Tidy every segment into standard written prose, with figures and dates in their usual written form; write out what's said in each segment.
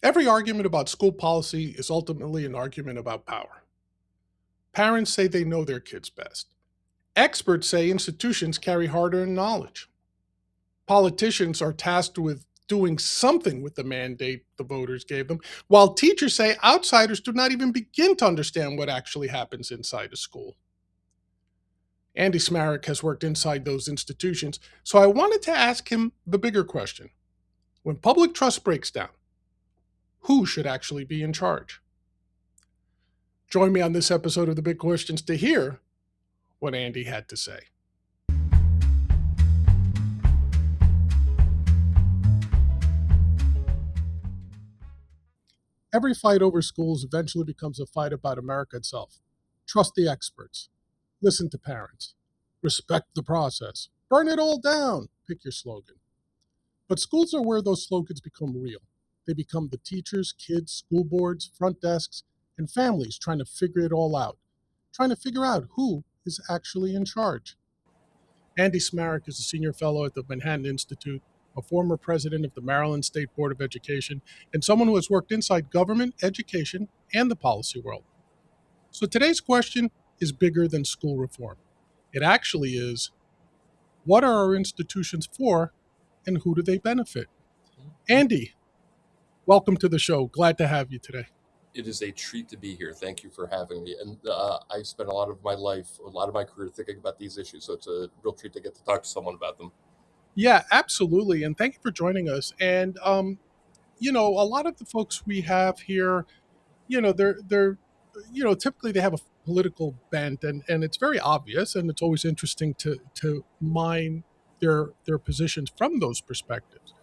Every argument about school policy is ultimately an argument about power. Parents say they know their kids best. Experts say institutions carry hard earned knowledge. Politicians are tasked with doing something with the mandate the voters gave them, while teachers say outsiders do not even begin to understand what actually happens inside a school. Andy Smarick has worked inside those institutions, so I wanted to ask him the bigger question. When public trust breaks down, who should actually be in charge? Join me on this episode of The Big Questions to hear what Andy had to say. Every fight over schools eventually becomes a fight about America itself. Trust the experts. Listen to parents. Respect the process. Burn it all down. Pick your slogan. But schools are where those slogans become real. They become the teachers, kids, school boards, front desks, and families trying to figure it all out, trying to figure out who is actually in charge. Andy Smarick is a senior fellow at the Manhattan Institute, a former president of the Maryland State Board of Education, and someone who has worked inside government, education, and the policy world. So today's question is bigger than school reform. It actually is, what are our institutions for and who do they benefit? Andy, welcome to the show. Glad to have you today. It is a treat to be here. Thank you for having me. And I spent a lot of my life, a lot of my career thinking about these issues. So it's a real treat to get to talk to someone about them. Yeah, absolutely. And thank you for joining us. And, a lot of the folks we have here, typically they have a political bent and it's very obvious. And it's always interesting to mine their positions from those perspectives.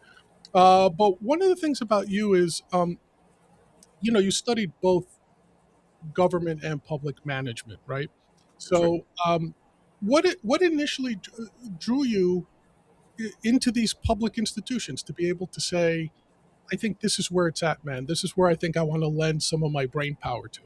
But one of the things about you is, you studied both government and public management, right? That's right. So, what initially drew you into these public institutions to be able to say, I think this is where it's at, man. This is where I think I want to lend some of my brain power to.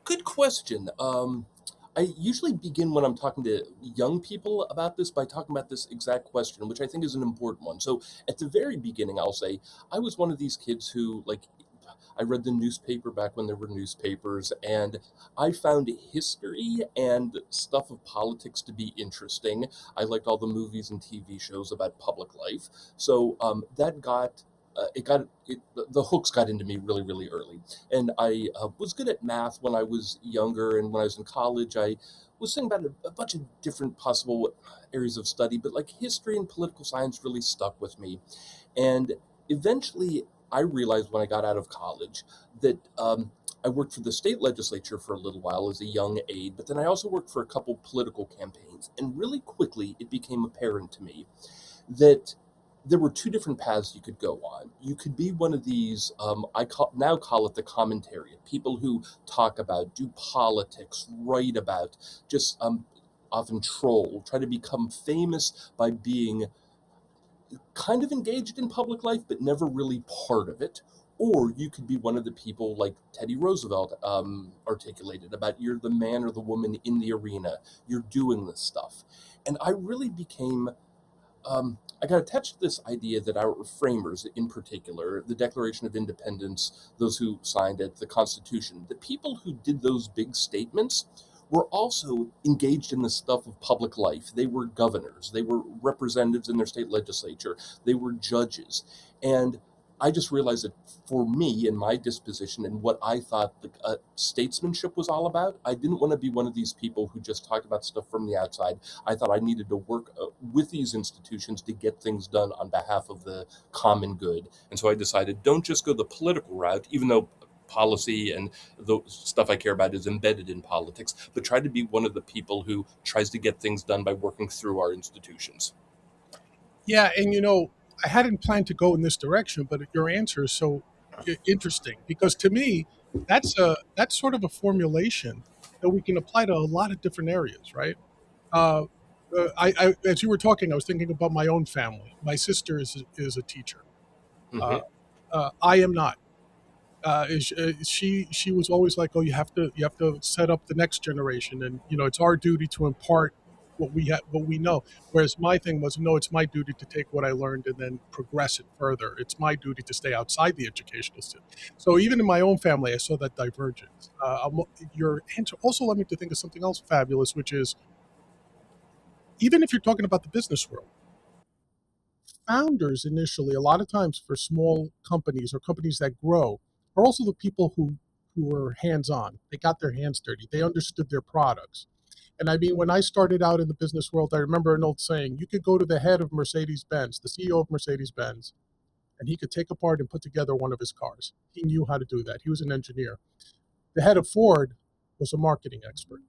Good question. I usually begin when I'm talking to young people about this by talking about this exact question, which I think is an important one. So at the very beginning, I'll say I was one of these kids who, like, I read the newspaper back when there were newspapers, and I found history and stuff of politics to be interesting. I liked all the movies and TV shows about public life, so that got it got it, the hooks got into me really, really early. And I was good at math when I was younger, and when I was in college, I was thinking about a bunch of different possible areas of study, but like history and political science really stuck with me. And eventually, I realized when I got out of college that I worked for the state legislature for a little while as a young aide, but then I also worked for a couple political campaigns. And really quickly, it became apparent to me that there were two different paths you could go on. You could be one of these, now call it the commentariat, people who talk about, do politics, write about, just often troll, try to become famous by being kind of engaged in public life, but never really part of it. Or you could be one of the people like Teddy Roosevelt articulated about you're the man or the woman in the arena, you're doing this stuff. And I really became I got attached to this idea that our framers, in particular, the Declaration of Independence, those who signed it, the Constitution, the people who did those big statements were also engaged in the stuff of public life. They were governors, they were representatives in their state legislature, they were judges. And I just realized that for me and my disposition and what I thought the statesmanship was all about, I didn't want to be one of these people who just talked about stuff from the outside. I thought I needed to work with these institutions to get things done on behalf of the common good. And so I decided don't just go the political route, even though policy and the stuff I care about is embedded in politics, but try to be one of the people who tries to get things done by working through our institutions. Yeah, and I hadn't planned to go in this direction, but your answer is so interesting because to me, that's sort of a formulation that we can apply to a lot of different areas, right? Uh, as you were talking, I was thinking about my own family. My sister is a teacher. Uh, Hmm. I am not. She was always like, "Oh, you have to set up the next generation, and it's our duty to impart." what we know. Whereas my thing was, no, it's my duty to take what I learned and then progress it further. It's my duty to stay outside the educational system. So even in my own family, I saw that divergence. Your answer also led me to think of something else fabulous, which is even if you're talking about the business world, founders initially, a lot of times for small companies or companies that grow, are also the people who are hands on. They got their hands dirty. They understood their products. And I mean, when I started out in the business world, I remember an old saying: you could go to the head of Mercedes Benz, the CEO of Mercedes Benz, and he could take apart and put together one of his cars. He knew how to do that. He was an engineer. The head of Ford was a marketing expert.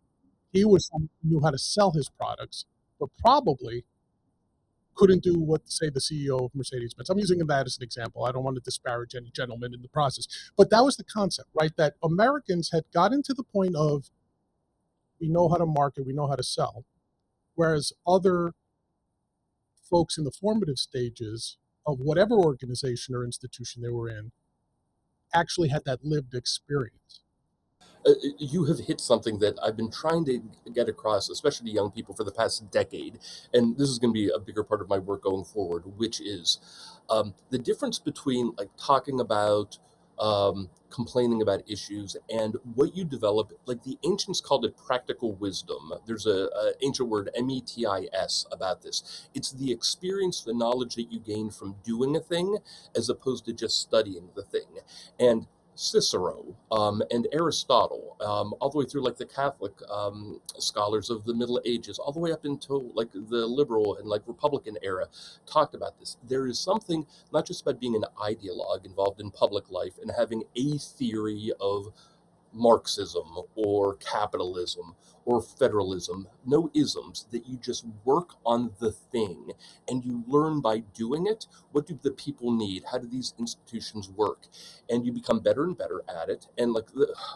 He was someone who knew how to sell his products, but probably couldn't do what, say, the CEO of Mercedes Benz. I'm using that as an example. I don't want to disparage any gentleman in the process. But that was the concept, right? That Americans had gotten to the point of we know how to market, we know how to sell, whereas other folks in the formative stages of whatever organization or institution they were in actually had that lived experience. You have hit something that I've been trying to get across, especially to young people, for the past decade. And this is going to be a bigger part of my work going forward, which is the difference between like talking about complaining about issues and what you develop. Like the ancients called it practical wisdom. There's a ancient word, metis, about this. It's the experience, the knowledge that you gain from doing a thing as opposed to just studying the thing. And Cicero and Aristotle, all the way through like the Catholic scholars of the Middle Ages, all the way up into like the liberal and like Republican era, talked about this. There is something not just about being an ideologue involved in public life and having a theory of Marxism or capitalism or federalism, no isms, that you just work on the thing and you learn by doing it. What do the people need? How do these institutions work? And you become better and better at it. And like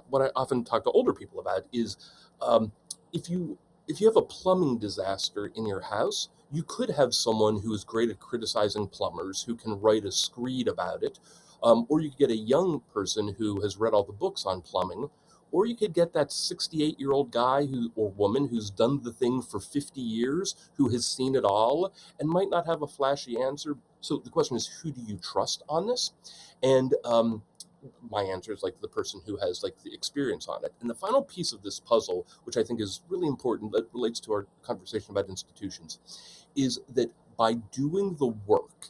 what I often talk to older people about is um, if you have a plumbing disaster in your house, you could have someone who is great at criticizing plumbers who can write a screed about it, or you could get a young person who has read all the books on plumbing, or you could get that 68-year-old guy who or woman who's done the thing for 50 years, who has seen it all and might not have a flashy answer. So the question is, who do you trust on this? And my answer is like the person who has like the experience on it. And the final piece of this puzzle, which I think is really important, that relates to our conversation about institutions, is that by doing the work,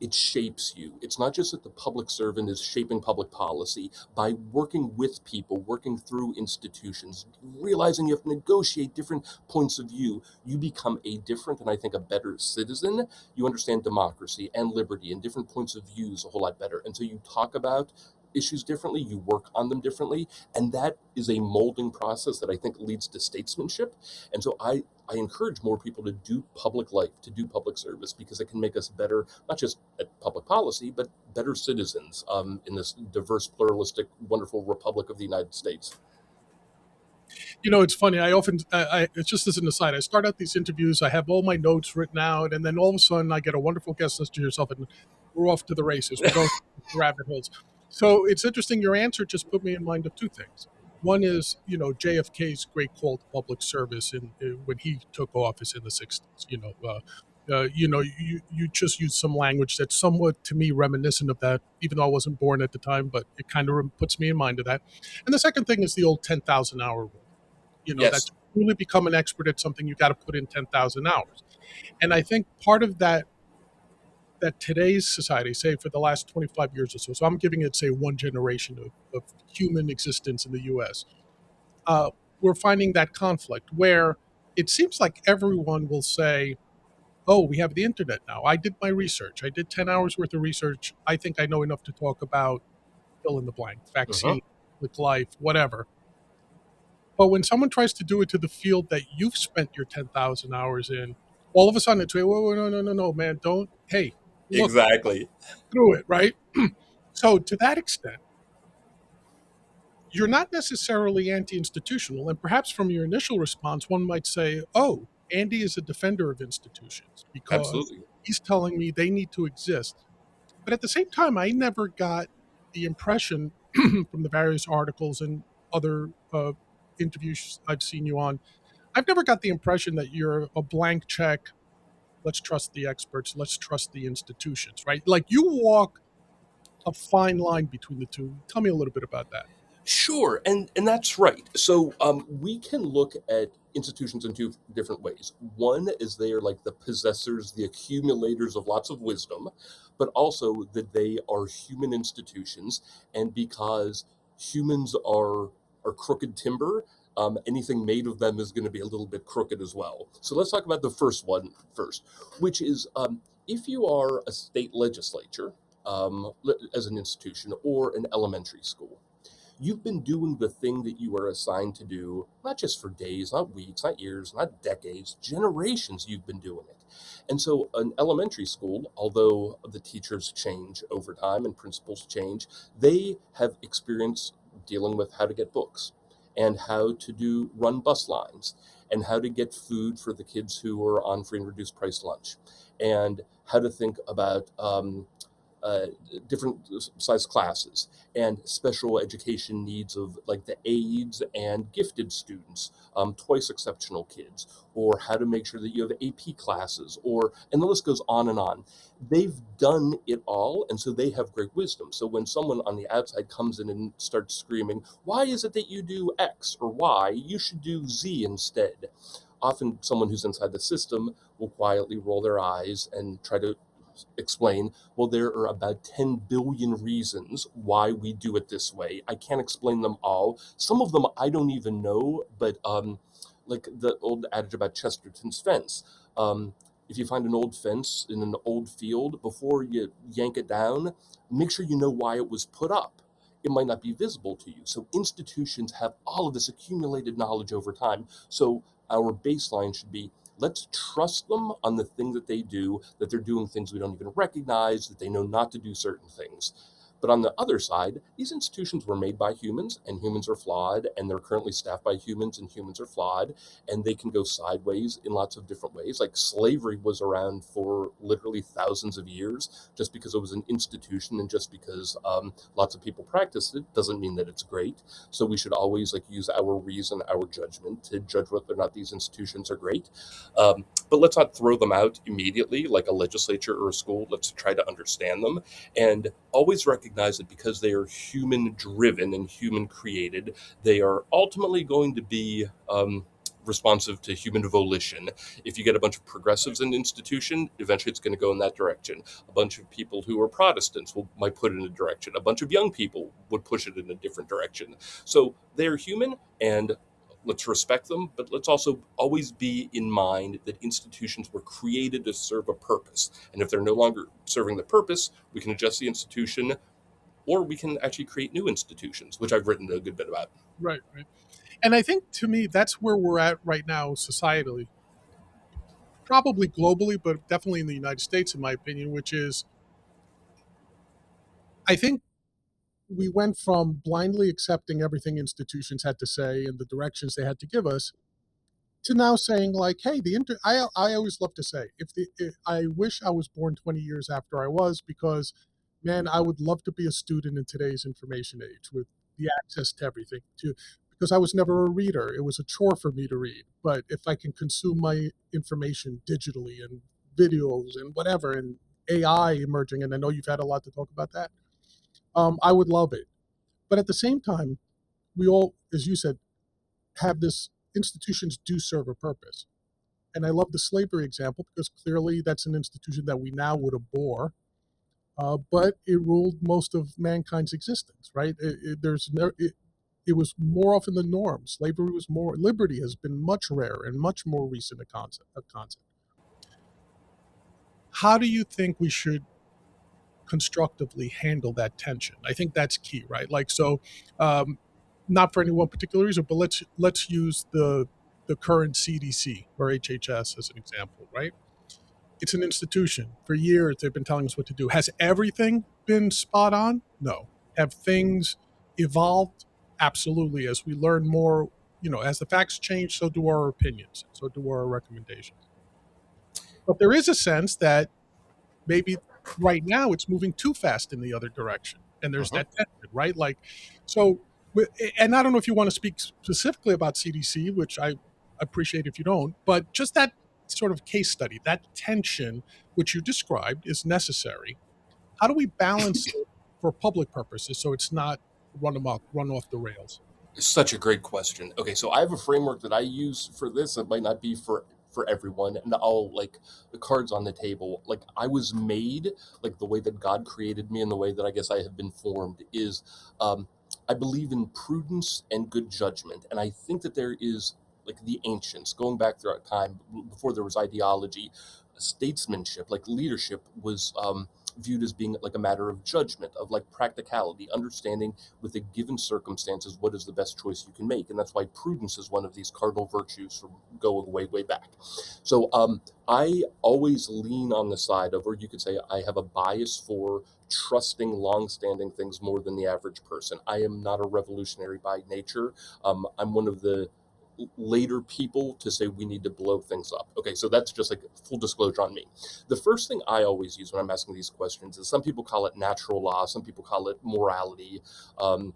it shapes you. It's not just that the public servant is shaping public policy. By working with people, working through institutions, realizing you have to negotiate different points of view, you become a different and I think a better citizen. You understand democracy and liberty and different points of views a whole lot better. And so you talk about issues differently, you work on them differently, and that is a molding process that I think leads to statesmanship. And so I encourage more people to do public life, to do public service, because it can make us better, not just at public policy, but better citizens in this diverse, pluralistic, wonderful republic of the United States. You know, it's funny. It's just as an aside, I start out these interviews, I have all my notes written out, and then all of a sudden I get a wonderful guest list to yourself, and we're off to the races. We're going to rabbit holes. So it's interesting. Your answer just put me in mind of two things. One is, JFK's great call to public service when he took office in the 60s. You just used some language that's somewhat, to me, reminiscent of that, even though I wasn't born at the time, but it kind of puts me in mind of that. And the second thing is the old 10,000 hour rule. That Yes. to really become an expert at something, you got to put in 10,000 hours. And I think part of that today's society, say for the last 25 years or so I'm giving it, say, one generation of human existence in the US, uh, we're finding that conflict where it seems like everyone will say, oh, we have the internet now. I did my research. I did 10 hours worth of research. I think I know enough to talk about fill in the blank, Uh-huh. vaccine, with life, whatever. But when someone tries to do it to the field that you've spent your 10,000 hours in, all of a sudden it's, whoa, no, no, no, no, man, don't, hey, look Exactly. through it, right? So to that extent, you're not necessarily anti-institutional. And perhaps from your initial response, one might say, oh, Andy is a defender of institutions because Absolutely. he's telling me they need to exist. But at the same time, I never got the impression from the various articles and other interviews I've seen you on I've never got the impression that you're a blank check. Let's trust the experts. Let's trust the institutions, right? Like you walk a fine line between the two. Tell me a little bit about that. Sure, and that's right. So we can look at institutions in two different ways. One is they are like the possessors, the accumulators of lots of wisdom, but also that they are human institutions, and because humans are crooked timber, anything made of them is going to be a little bit crooked as well. So let's talk about the first one first, which is if you are a state legislature as an institution or an elementary school, you've been doing the thing that you are assigned to do, not just for days, not weeks, not years, not decades, generations you've been doing it. And so, an elementary school, although the teachers change over time and principals change, they have experience dealing with how to get books and how to run bus lines and how to get food for the kids who are on free and reduced price lunch and how to think about uh, different size classes and special education needs of like the aids and gifted students, twice exceptional kids, or how to make sure that you have AP classes, or and the list goes on and on. They've done it all, and so they have great wisdom. So when someone on the outside comes in and starts screaming, "Why is it that you do X or Y? You should do Z instead." Often, someone who's inside the system will quietly roll their eyes and try to explain, well, there are about 10 billion reasons why we do it this way. I can't explain them all. Some of them I don't even know, but like the old adage about Chesterton's fence. If you find an old fence in an old field, before you yank it down, make sure you know why it was put up. It might not be visible to you. So institutions have all of this accumulated knowledge over time. So our baseline should be, let's trust them on the thing that they do, that they're doing things we don't even recognize, that they know not to do certain things. But on the other side, these institutions were made by humans, and humans are flawed, and they're currently staffed by humans, and humans are flawed, and they can go sideways in lots of different ways. Like slavery was around for literally thousands of years. Just because it was an institution and just because lots of people practiced it doesn't mean that it's great. So we should always like use our reason, our judgment to judge whether or not these institutions are great. But let's not throw them out immediately like a legislature or a school. Let's try to understand them and always recognize that because they are human driven and human created, they are ultimately going to be responsive to human volition. If you get a bunch of progressives in an institution, eventually it's going to go in that direction. A bunch of people who are Protestants might put it in a direction. A bunch of young people would push it in a different direction. So they're human, and let's respect them, but let's also always be in mind that institutions were created to serve a purpose. And if they're no longer serving the purpose, we can adjust the institution, or we can actually create new institutions, which I've written a good bit about. Right, right. And I think to me, that's where we're at right now societally, probably globally, but definitely in the United States, in my opinion, which is I think we went from blindly accepting everything institutions had to say and the directions they had to give us to now saying like, hey, I always love to say if I wish I was born 20 years after I was, because man, I would love to be a student in today's information age with the access to everything to because I was never a reader. It was a chore for me to read. But if I can consume my information digitally and videos and whatever and AI emerging, and I know you've had a lot to talk about that, I would love it. But at the same time, we all, as you said, have this institutions do serve a purpose. And I love the slavery example because clearly that's an institution that we now would abhor, but it ruled most of mankind's existence, right? It was more often the norm. Slavery was more, liberty has been much rarer and much more recent a concept. How do you think we should constructively handle that tension? I think that's key, right? Like, so, um, not for any one particular reason, but let's use the current CDC or HHS as an example, right? It's an institution. For years, they've been telling us what to do. Has everything been spot on? No. Have things evolved? Absolutely. As we learn more, as the facts change, so do our opinions, so do our recommendations. But there is a sense that maybe right now it's moving too fast in the other direction. And there's Uh-huh. that tension, right? Like, so, and I don't know if you want to speak specifically about CDC, which I appreciate if you don't, but just that sort of case study, that tension which you described is necessary. How do we balance it for public purposes so it's not run amok, run off the rails? Such a great question. Okay, so I have a framework that I use for this. It might not be for everyone, and I'll like the cards on the table. Like I was made, like the way that God created me, and the way that I guess I have been formed is, I believe in prudence and good judgment, and I think that there is like the ancients going back throughout time before there was ideology, statesmanship, like leadership was. Viewed as being like a matter of judgment, of like practicality, understanding with the given circumstances what is the best choice you can make, and that's why prudence is one of these cardinal virtues from going way back. So I always lean on the side of, or you could say I have a bias for trusting long-standing things more than the average person. I am not a revolutionary by nature. I'm one of the later people to say we need to blow things up. Okay, so that's just like full disclosure on me. The first thing I always use when I'm asking these questions is, some people call it natural law, some people call it morality, um,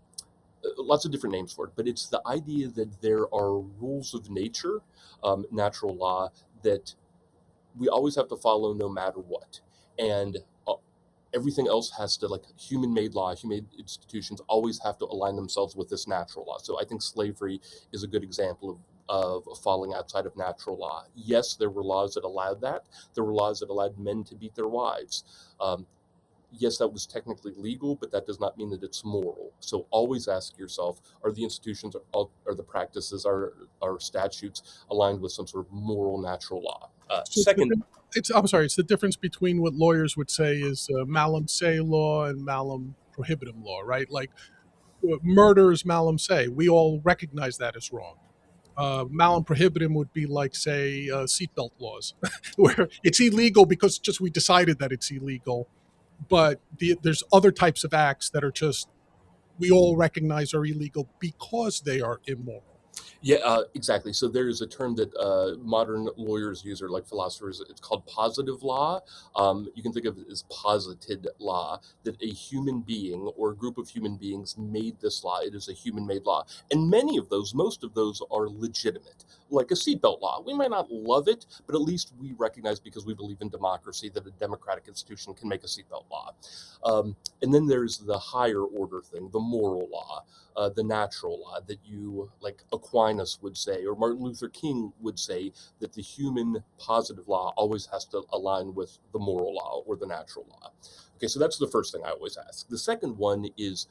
lots of different names for it, but it's the idea that there are rules of nature, natural law, that we always have to follow no matter what. And everything else has to, like human made law, human made institutions always have to align themselves with this natural law. So I think slavery is a good example of falling outside of natural law. Yes, there were laws that allowed that. There were laws that allowed men to beat their wives. Yes, that was technically legal, but that does not mean that it's moral. So always ask yourself: are the institutions, are the practices, are statutes aligned with some sort of moral natural law? So Second, I'm sorry, it's the difference between what lawyers would say is malum se law and malum prohibitum law, right? Like murder is malum se. We all recognize that as wrong. Malum prohibitum would be like, say, seatbelt laws, where it's illegal because just we decided that it's illegal, but there's other types of acts that are just we all recognize are illegal because they are immoral. yeah, exactly. So there is a term that modern lawyers use, or like philosophers. It's called positive law. You can think of it as posited law, that a human being or a group of human beings made this law. It is a human-made law, and many of those, most of those, are legitimate. Like a seatbelt law, we might not love it, but at least we recognize, because we believe in democracy, that a democratic institution can make a seatbelt law. And then there's the higher order thing, the moral law, the natural law, that you, like Aquinas would say, or Martin Luther King would say, that the human positive law always has to align with the moral law or the natural law. Okay, so that's the first thing I always ask. The second one is,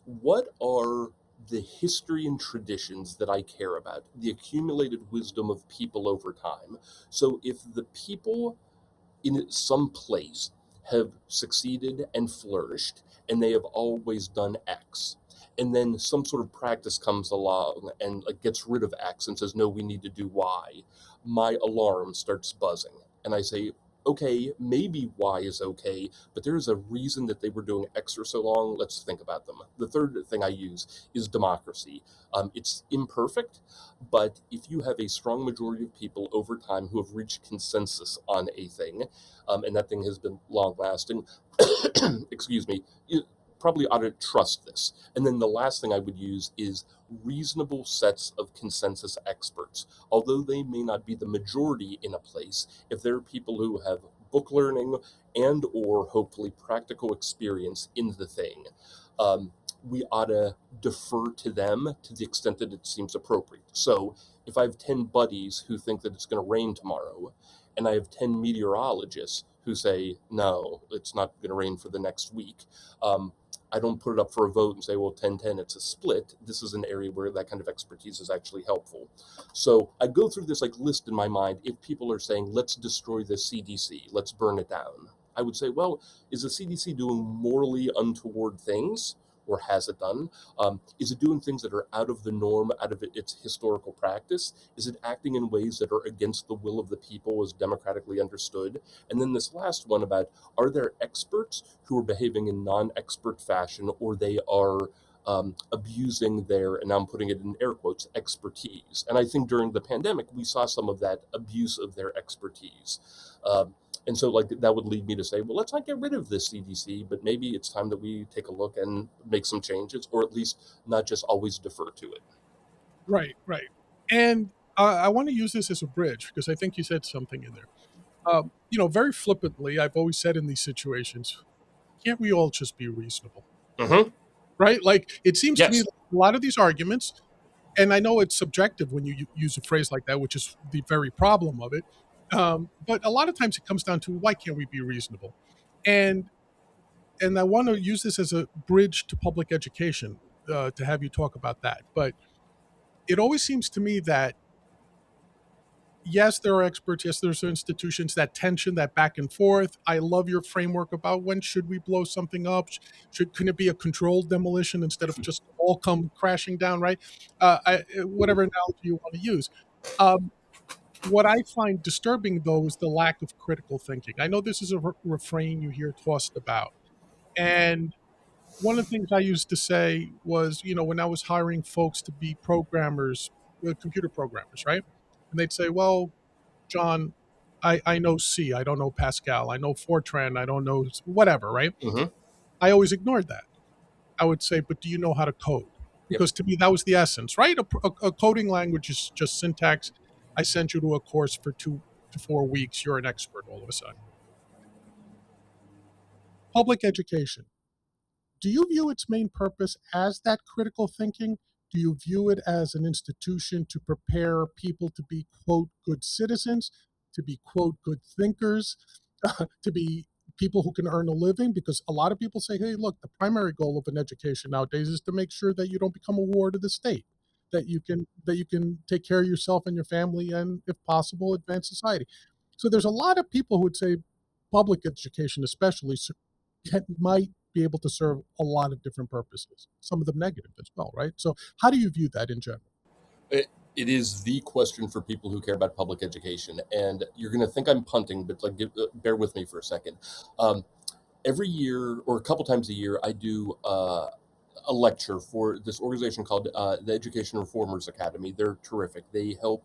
what are the history and traditions that I care about, the accumulated wisdom of people over time? So if the people in some place have succeeded and flourished, and they have always done X, and then some sort of practice comes along and like gets rid of X and says, no, we need to do Y, my alarm starts buzzing, and I say, okay, maybe Y is okay, but there's a reason that they were doing X for so long. Let's think about them. The third thing I use is democracy. It's imperfect, but if you have a strong majority of people over time who have reached consensus on a thing, and that thing has been long lasting, excuse me, you probably ought to trust this. And then the last thing I would use is reasonable sets of consensus experts. Although they may not be the majority in a place, if there are people who have book learning and or hopefully practical experience in the thing, we ought to defer to them to the extent that it seems appropriate. So if I have 10 buddies who think that it's going to rain tomorrow, and I have 10 meteorologists who say, no, it's not going to rain for the next week, I don't put it up for a vote and say, well, 10-10, it's a split. This is an area where that kind of expertise is actually helpful. So I go through this like list in my mind. If people are saying, let's destroy the CDC, let's burn it down, I would say, well, is the CDC doing morally untoward things? Or has it done? Is it doing things that are out of the norm, out of its historical practice? Is it acting in ways that are against the will of the people as democratically understood? And then this last one about, are there experts who are behaving in non-expert fashion, or they are abusing their, and I'm putting it in air quotes, expertise? And I think during the pandemic, we saw some of that abuse of their expertise. And so, like, that would lead me to say, well, let's not get rid of the CDC, but maybe it's time that we take a look and make some changes, or at least not just always defer to it. Right, right. And I want to use this as a bridge because I think you said something in there. Very flippantly, I've always said in these situations, can't we all just be reasonable? Mm-hmm. Right? Like, it seems to me Yes. that a lot of these arguments, and I know it's subjective when you use a phrase like that, which is the very problem of it. But a lot of times it comes down to why can't we be reasonable? And and I want to use this as a bridge to public education to have you talk about that. But it always seems to me that yes, there are experts. Yes, there's institutions. That tension, that back and forth. I love your framework about when should we blow something up? Can it be a controlled demolition instead of just all come crashing down? Right? Whatever analogy you want to use. Um, what I find disturbing though is the lack of critical thinking. I know this is a refrain you hear tossed about, and one of the things I used to say was, when I was hiring folks to be programmers, computer programmers, right? And they'd say, well, John, I know C, I don't know Pascal, I know Fortran, I don't know whatever, right? Mm-hmm. I always ignored that. I would say, but do you know how to code? Yep. Because to me, that was the essence, right? A coding language is just syntax. I sent you to a course for 2 to 4 weeks. You're an expert all of a sudden. Public education. Do you view its main purpose as that critical thinking? Do you view it as an institution to prepare people to be, quote, good citizens, to be, quote, good thinkers, to be people who can earn a living? Because a lot of people say, hey, look, the primary goal of an education nowadays is to make sure that you don't become a ward of the state, that you can take care of yourself and your family, and if possible, advance society. So there's a lot of people who would say public education, especially, might be able to serve a lot of different purposes, some of them negative as well, right? So, how do you view that in general? It is the question for people who care about public education, and you're going to think I'm punting, but bear with me for a second. Um, every year, or a couple times a year, I do a lecture for this organization called the Education Reformers Academy. They're terrific. They help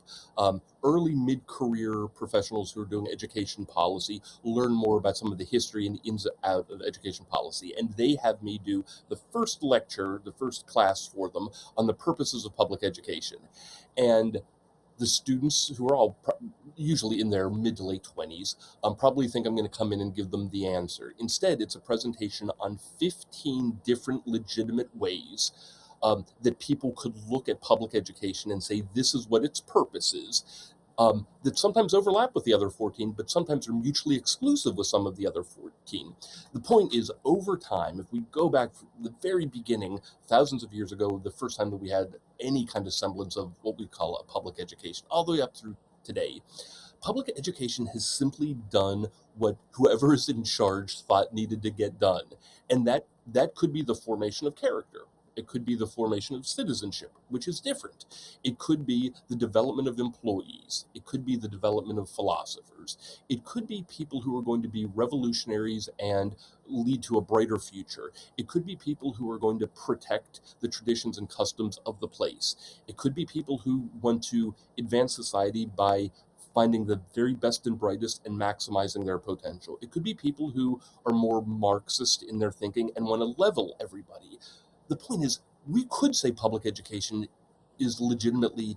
early mid-career professionals who are doing education policy learn more about some of the history and ins and out of education policy. And they have me do the first lecture, the first class for them on the purposes of public education. And the students, who are all usually in their mid to late 20s, probably think I'm going to come in and give them the answer. Instead, it's a presentation on 15 different legitimate ways that people could look at public education and say, this is what its purpose is. That sometimes overlap with the other 14, but sometimes are mutually exclusive with some of the other 14. The point is, over time, if we go back from the very beginning, thousands of years ago, the first time that we had any kind of semblance of what we call a public education, all the way up through today, public education has simply done what whoever is in charge thought needed to get done. And that could be the formation of character. It could be the formation of citizenship, which is different. It could be the development of employees. It could be the development of philosophers. It could be people who are going to be revolutionaries and lead to a brighter future. It could be people who are going to protect the traditions and customs of the place. It could be people who want to advance society by finding the very best and brightest and maximizing their potential. It could be people who are more Marxist in their thinking and want to level everybody. The point is, we could say public education is legitimately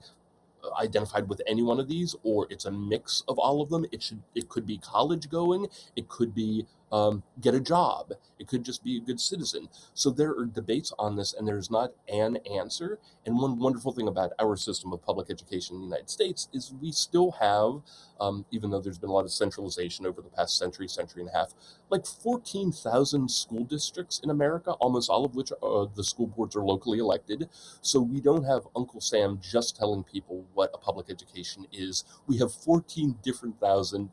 identified with any one of these, or it's a mix of all of them. It could be college going, it could be get a job, it could just be a good citizen. So there are debates on this, and there's not an answer. And one wonderful thing about our system of public education in the United States is we still have, even though there's been a lot of centralization over the past century and a half, like 14,000 school districts in America, almost all of which the school boards are locally elected. So we don't have Uncle Sam just telling people what a public education is. We have 14,000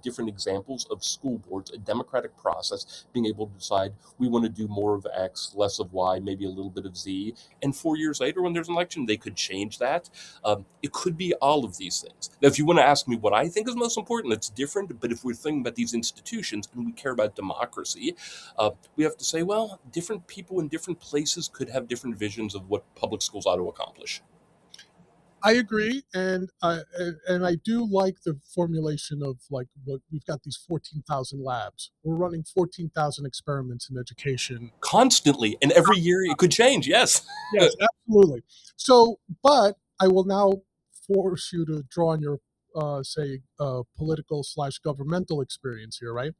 different examples of school boards, a democratic process, being able to decide we want to do more of X, less of Y, maybe a little bit of Z. And 4 years later, when there's an election, they could change that. It could be all of these things. Now, if you want to ask me what I think is most important, it's different. But if we're thinking about these institutions and we care about democracy, we have to say, well, different people in different places could have different visions of what public schools ought to accomplish. I agree, and I do like the formulation of like what we've got these 14,000 labs. We're running 14,000 experiments in education. Constantly, and every year it could change. Yes. Yes, absolutely. So, but I will now force you to draw on your, say, political slash governmental experience here, right?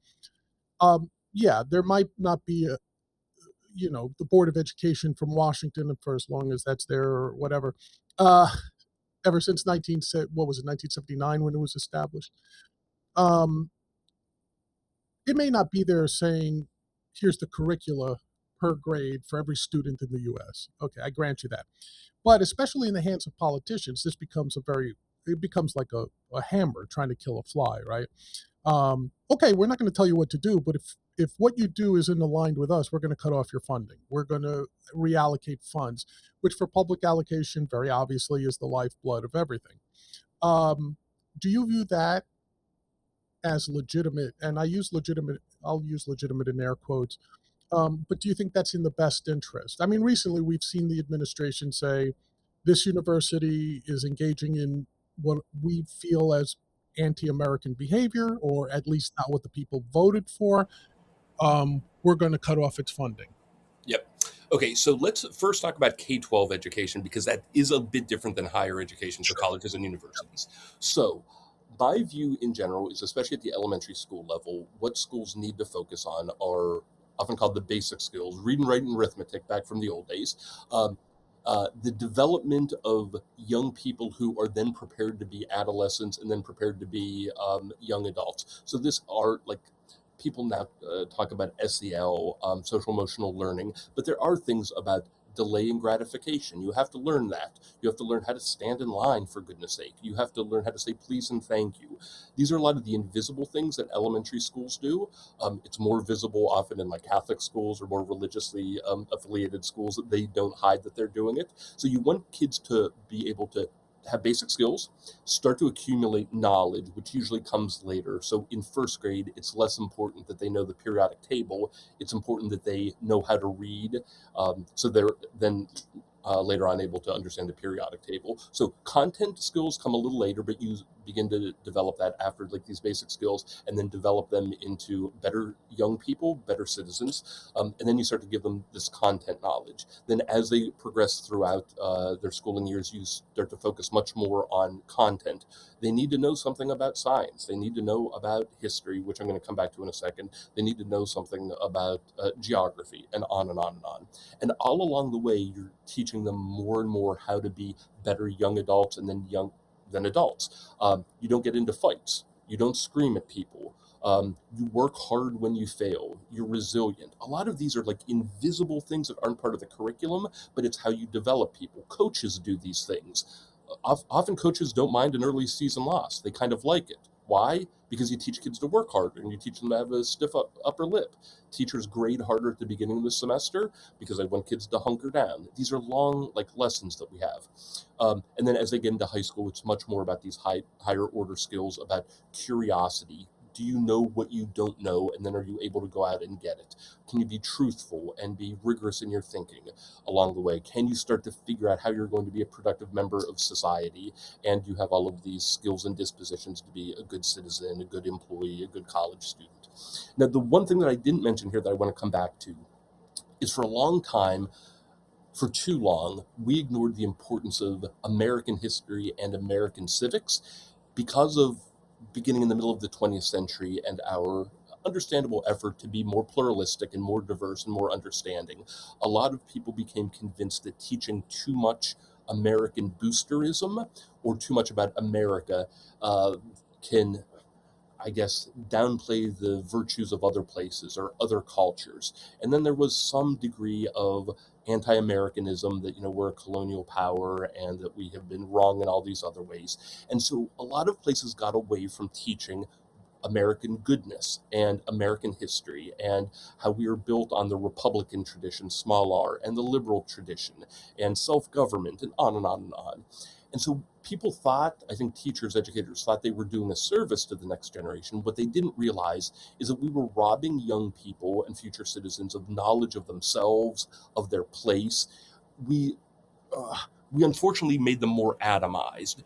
Yeah, there might not be the Board of Education from Washington for as long as that's there or whatever. Uh, ever since 1979 when it was established. Um, it may not be there saying, here's the curricula per grade for every student in the US. Okay, I grant you that. But especially in the hands of politicians, it becomes like a hammer trying to kill a fly, right? Okay, we're not going to tell you what to do, but if what you do isn't aligned with us, we're going to cut off your funding. We're going to reallocate funds, which for public allocation, very obviously, is the lifeblood of everything. Do you view that as legitimate? And I'll use legitimate in air quotes. But do you think that's in the best interest? I mean, recently we've seen the administration say this university is engaging in what we feel as anti-American behavior, or at least not what the people voted for. We're going to cut off its funding. Yep. Okay, so let's first talk about K-12 education, because that is a bit different than higher education, so colleges and universities. So my view in general is, especially at the elementary school level, what schools need to focus on are often called the basic skills, reading, writing, arithmetic, back from the old days. The development of young people who are then prepared to be adolescents and then prepared to be young adults. So this are like, people now talk about SEL, social emotional learning, but there are things about delaying gratification. You have to learn that. You have to learn how to stand in line, for goodness sake. You have to learn how to say please and thank you. These are a lot of the invisible things that elementary schools do. It's more visible often in like Catholic schools or more religiously affiliated schools, that they don't hide that they're doing it. So you want kids to be able to have basic skills, start to accumulate knowledge, which usually comes later. So in first grade, it's less important that they know the periodic table. It's important that they know how to read. So they're then later on able to understand the periodic table. So content skills come a little later, but you begin to develop that after like these basic skills, and then develop them into better young people, better citizens. And then you start to give them this content knowledge. Then as they progress throughout their schooling years, you start to focus much more on content. They need to know something about science. They need to know about history, which I'm going to come back to in a second. They need to know something about geography, and on and on and on. And all along the way, you're teaching them more and more how to be better young adults, and then than adults. You don't get into fights. You don't scream at people. You work hard when you fail. You're resilient. A lot of these are like invisible things that aren't part of the curriculum, but it's how you develop people. Coaches do these things. Often coaches don't mind an early season loss. They kind of like it. Why? Because you teach kids to work harder, and you teach them to have a stiff upper lip. Teachers grade harder at the beginning of the semester because I want kids to hunker down. These are long like lessons that we have. And then as they get into high school, it's much more about these higher order skills, about curiosity. Do you know what you don't know? And then are you able to go out and get it? Can you be truthful and be rigorous in your thinking along the way? Can you start to figure out how you're going to be a productive member of society? And you have all of these skills and dispositions to be a good citizen, a good employee, a good college student. Now, the one thing that I didn't mention here that I want to come back to is, for a long time, for too long, we ignored the importance of American history and American civics because of beginning in the middle of the 20th century and our understandable effort to be more pluralistic and more diverse and more understanding. A lot of people became convinced that teaching too much American boosterism, or too much about America, can, I guess, downplay the virtues of other places or other cultures. And then there was some degree of anti-Americanism, that, we're a colonial power and that we have been wrong in all these other ways. And so a lot of places got away from teaching American goodness and American history, and how we are built on the Republican tradition, small r, and the liberal tradition, and self-government, and on and on and on. And so people thought, I think teachers, educators thought they were doing a service to the next generation. What they didn't realize is that we were robbing young people and future citizens of knowledge of themselves, of their place. We we unfortunately made them more atomized.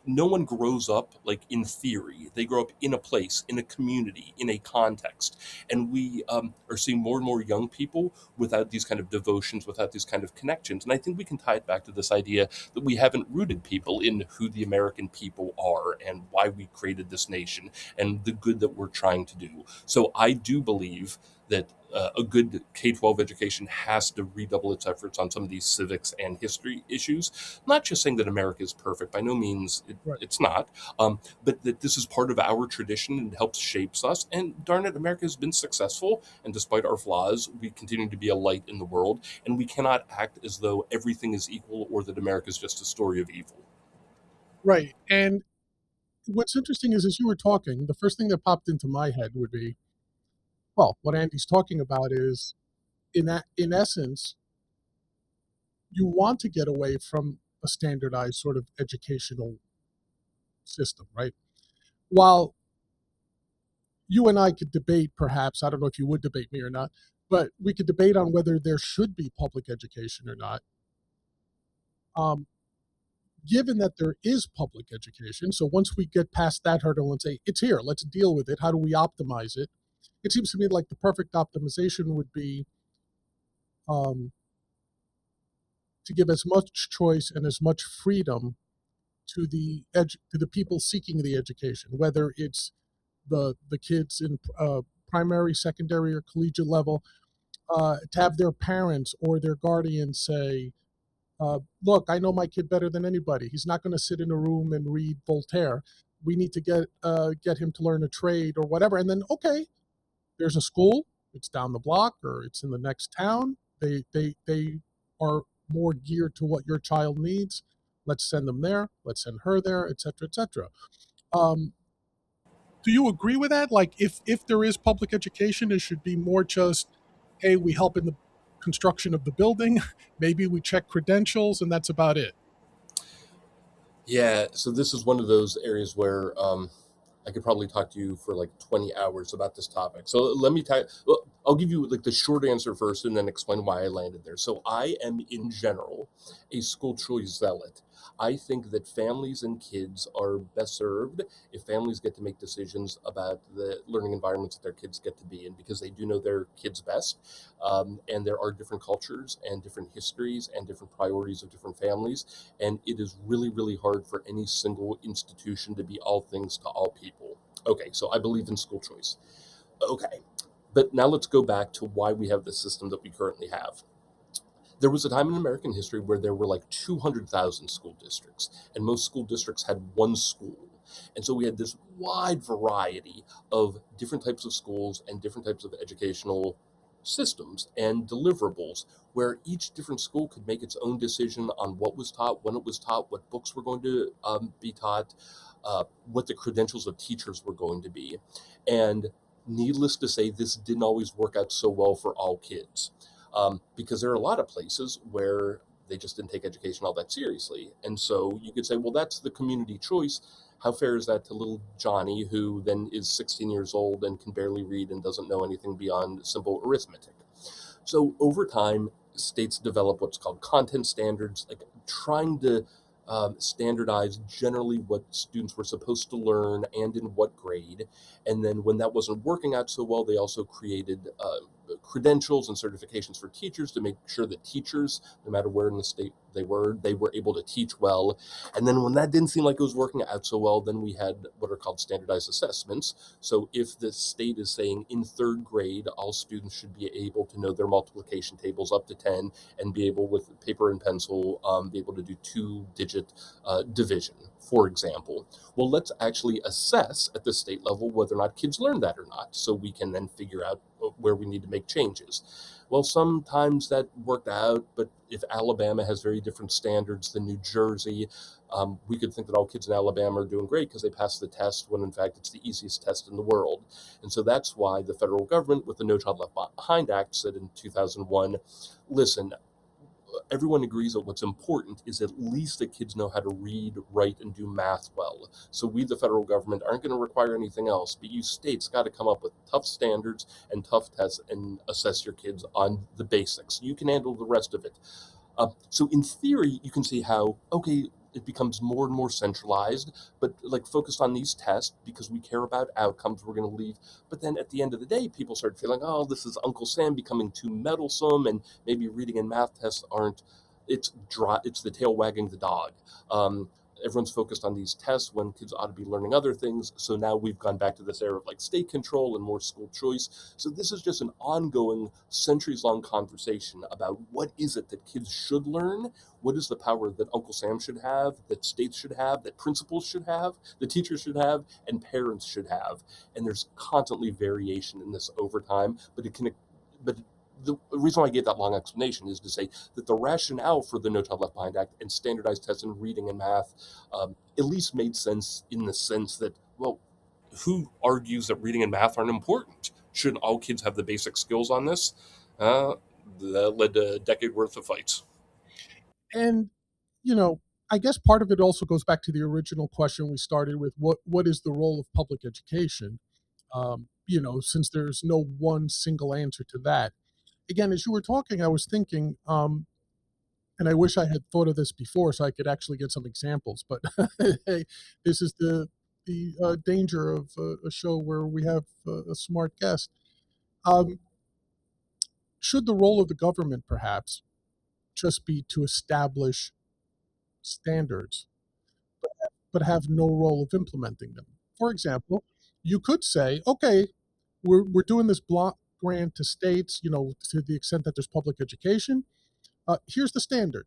No one grows up like in theory. They grow up in a place, in a community, in a context, and we are seeing more and more young people without these kind of devotions, without these kind of connections. And I think we can tie it back to this idea that we haven't rooted people in who the American people are and why we created this nation and the good that we're trying to do. So I do believe that a good K-12 education has to redouble its efforts on some of these civics and history issues. I'm not just saying that America is perfect. By no means Right. it's not. But that this is part of our tradition and helps shapes us. And darn it, America has been successful. And despite our flaws, we continue to be a light in the world. And we cannot act as though everything is equal or that America is just a story of evil. Right. And what's interesting is, as you were talking, the first thing that popped into my head would be, well, what Andy's talking about is, in essence, you want to get away from a standardized sort of educational system, right? While you and I could debate, perhaps, I don't know if you would debate me or not, but we could debate on whether there should be public education or not. Um, Given that there is public education, so once we get past that hurdle and say, it's here, let's deal with it, how do we optimize it? It seems to me like the perfect optimization would be um, to give as much choice and as much freedom to the people seeking the education, whether it's the kids in primary, secondary, or collegiate level, to have their parents or their guardians say, "Look, I know my kid better than anybody. He's not going to sit in a room and read Voltaire. We need to get him to learn a trade or whatever." And then, okay, there's a school. It's down the block or it's in the next town. They are more geared to what your child needs. Let's send them there. Let's send her there, et cetera, et cetera. Um, do you agree with that? Like, if there is public education, it should be more just, hey, we help in the construction of the building. Maybe we check credentials, and that's about it. Yeah, so this is one of those areas where I could probably talk to you for like 20 hours about this topic. So well, I'll give you like the short answer first and then explain why I landed there. So I am in general a school choice zealot. I think that families and kids are best served if families get to make decisions about the learning environments that their kids get to be in because they do know their kids best. And there are different cultures and different histories and different priorities of different families. And it is really, really hard for any single institution to be all things to all people. Okay, so I believe in school choice. Okay, but now let's go back to why we have the system that we currently have. There was a time in American history where there were like 200,000 school districts, and most school districts had one school. And so we had this wide variety of different types of schools and different types of educational systems and deliverables where each different school could make its own decision on what was taught, when it was taught, what books were going to be taught, what the credentials of teachers were going to be. And needless to say, this didn't always work out so well for all kids because there are a lot of places where they just didn't take education all that seriously. And so you could say, well, that's the community choice. How fair is that to little Johnny, who then is 16 years old and can barely read and doesn't know anything beyond simple arithmetic? So over time, states develop what's called content standards, like trying to standardize generally what students were supposed to learn and in what grade. And then when that wasn't working out so well, they also created credentials and certifications for teachers to make sure that teachers, no matter where in the state they were able to teach well. And then when that didn't seem like it was working out so well, then we had what are called standardized assessments. So if the state is saying in third grade, all students should be able to know their multiplication tables up to 10 and be able with paper and pencil, be able to do two-digit division, for example. Well, let's actually assess at the state level whether or not kids learn that or not, so we can then figure out where we need to make changes. Well, sometimes that worked out, but if Alabama has very different standards than New Jersey, we could think that all kids in Alabama are doing great because they passed the test, when in fact it's the easiest test in the world. And so that's why the federal government, with the No Child Left Behind Act, said in 2001, listen, everyone agrees that what's important is at least that kids know how to read, write, and do math well. So we, the federal government, aren't going to require anything else, but you states got to come up with tough standards and tough tests and assess your kids on the basics. You can handle the rest of it. So in theory, you can see how, okay, it becomes more and more centralized, but like focused on these tests because we care about outcomes, we're going to leave. But then at the end of the day, people start feeling, oh, this is Uncle Sam becoming too meddlesome, and maybe reading and math tests aren't. It's dry. It's the tail wagging the dog. Um, Everyone's focused on these tests when kids ought to be learning other things. So now we've gone back to this era of like state control and more school choice. So this is just an ongoing, centuries-long conversation about what is it that kids should learn, what is the power that Uncle Sam should have, that states should have, that principals should have, the teachers should have, and parents should have. And there's constantly variation in this over time, but the reason why I gave that long explanation is to say that the rationale for the No Child Left Behind Act and standardized tests in reading and math at least made sense in the sense that, well, who argues that reading and math aren't important? Shouldn't all kids have the basic skills on this? Uh, that led to a decade worth of fights. And, you know, I guess part of it also goes back to the original question we started with: what is the role of public education? Since there's no one single answer to that. Again, as you were talking, I was thinking, and I wish I had thought of this before so I could actually get some examples. But hey, this is the danger of a show where we have a smart guest. Um, should the role of the government perhaps just be to establish standards, but have no role of implementing them? For example, you could say, okay, we're doing this block grant to states, to the extent that there's public education. Here's the standard.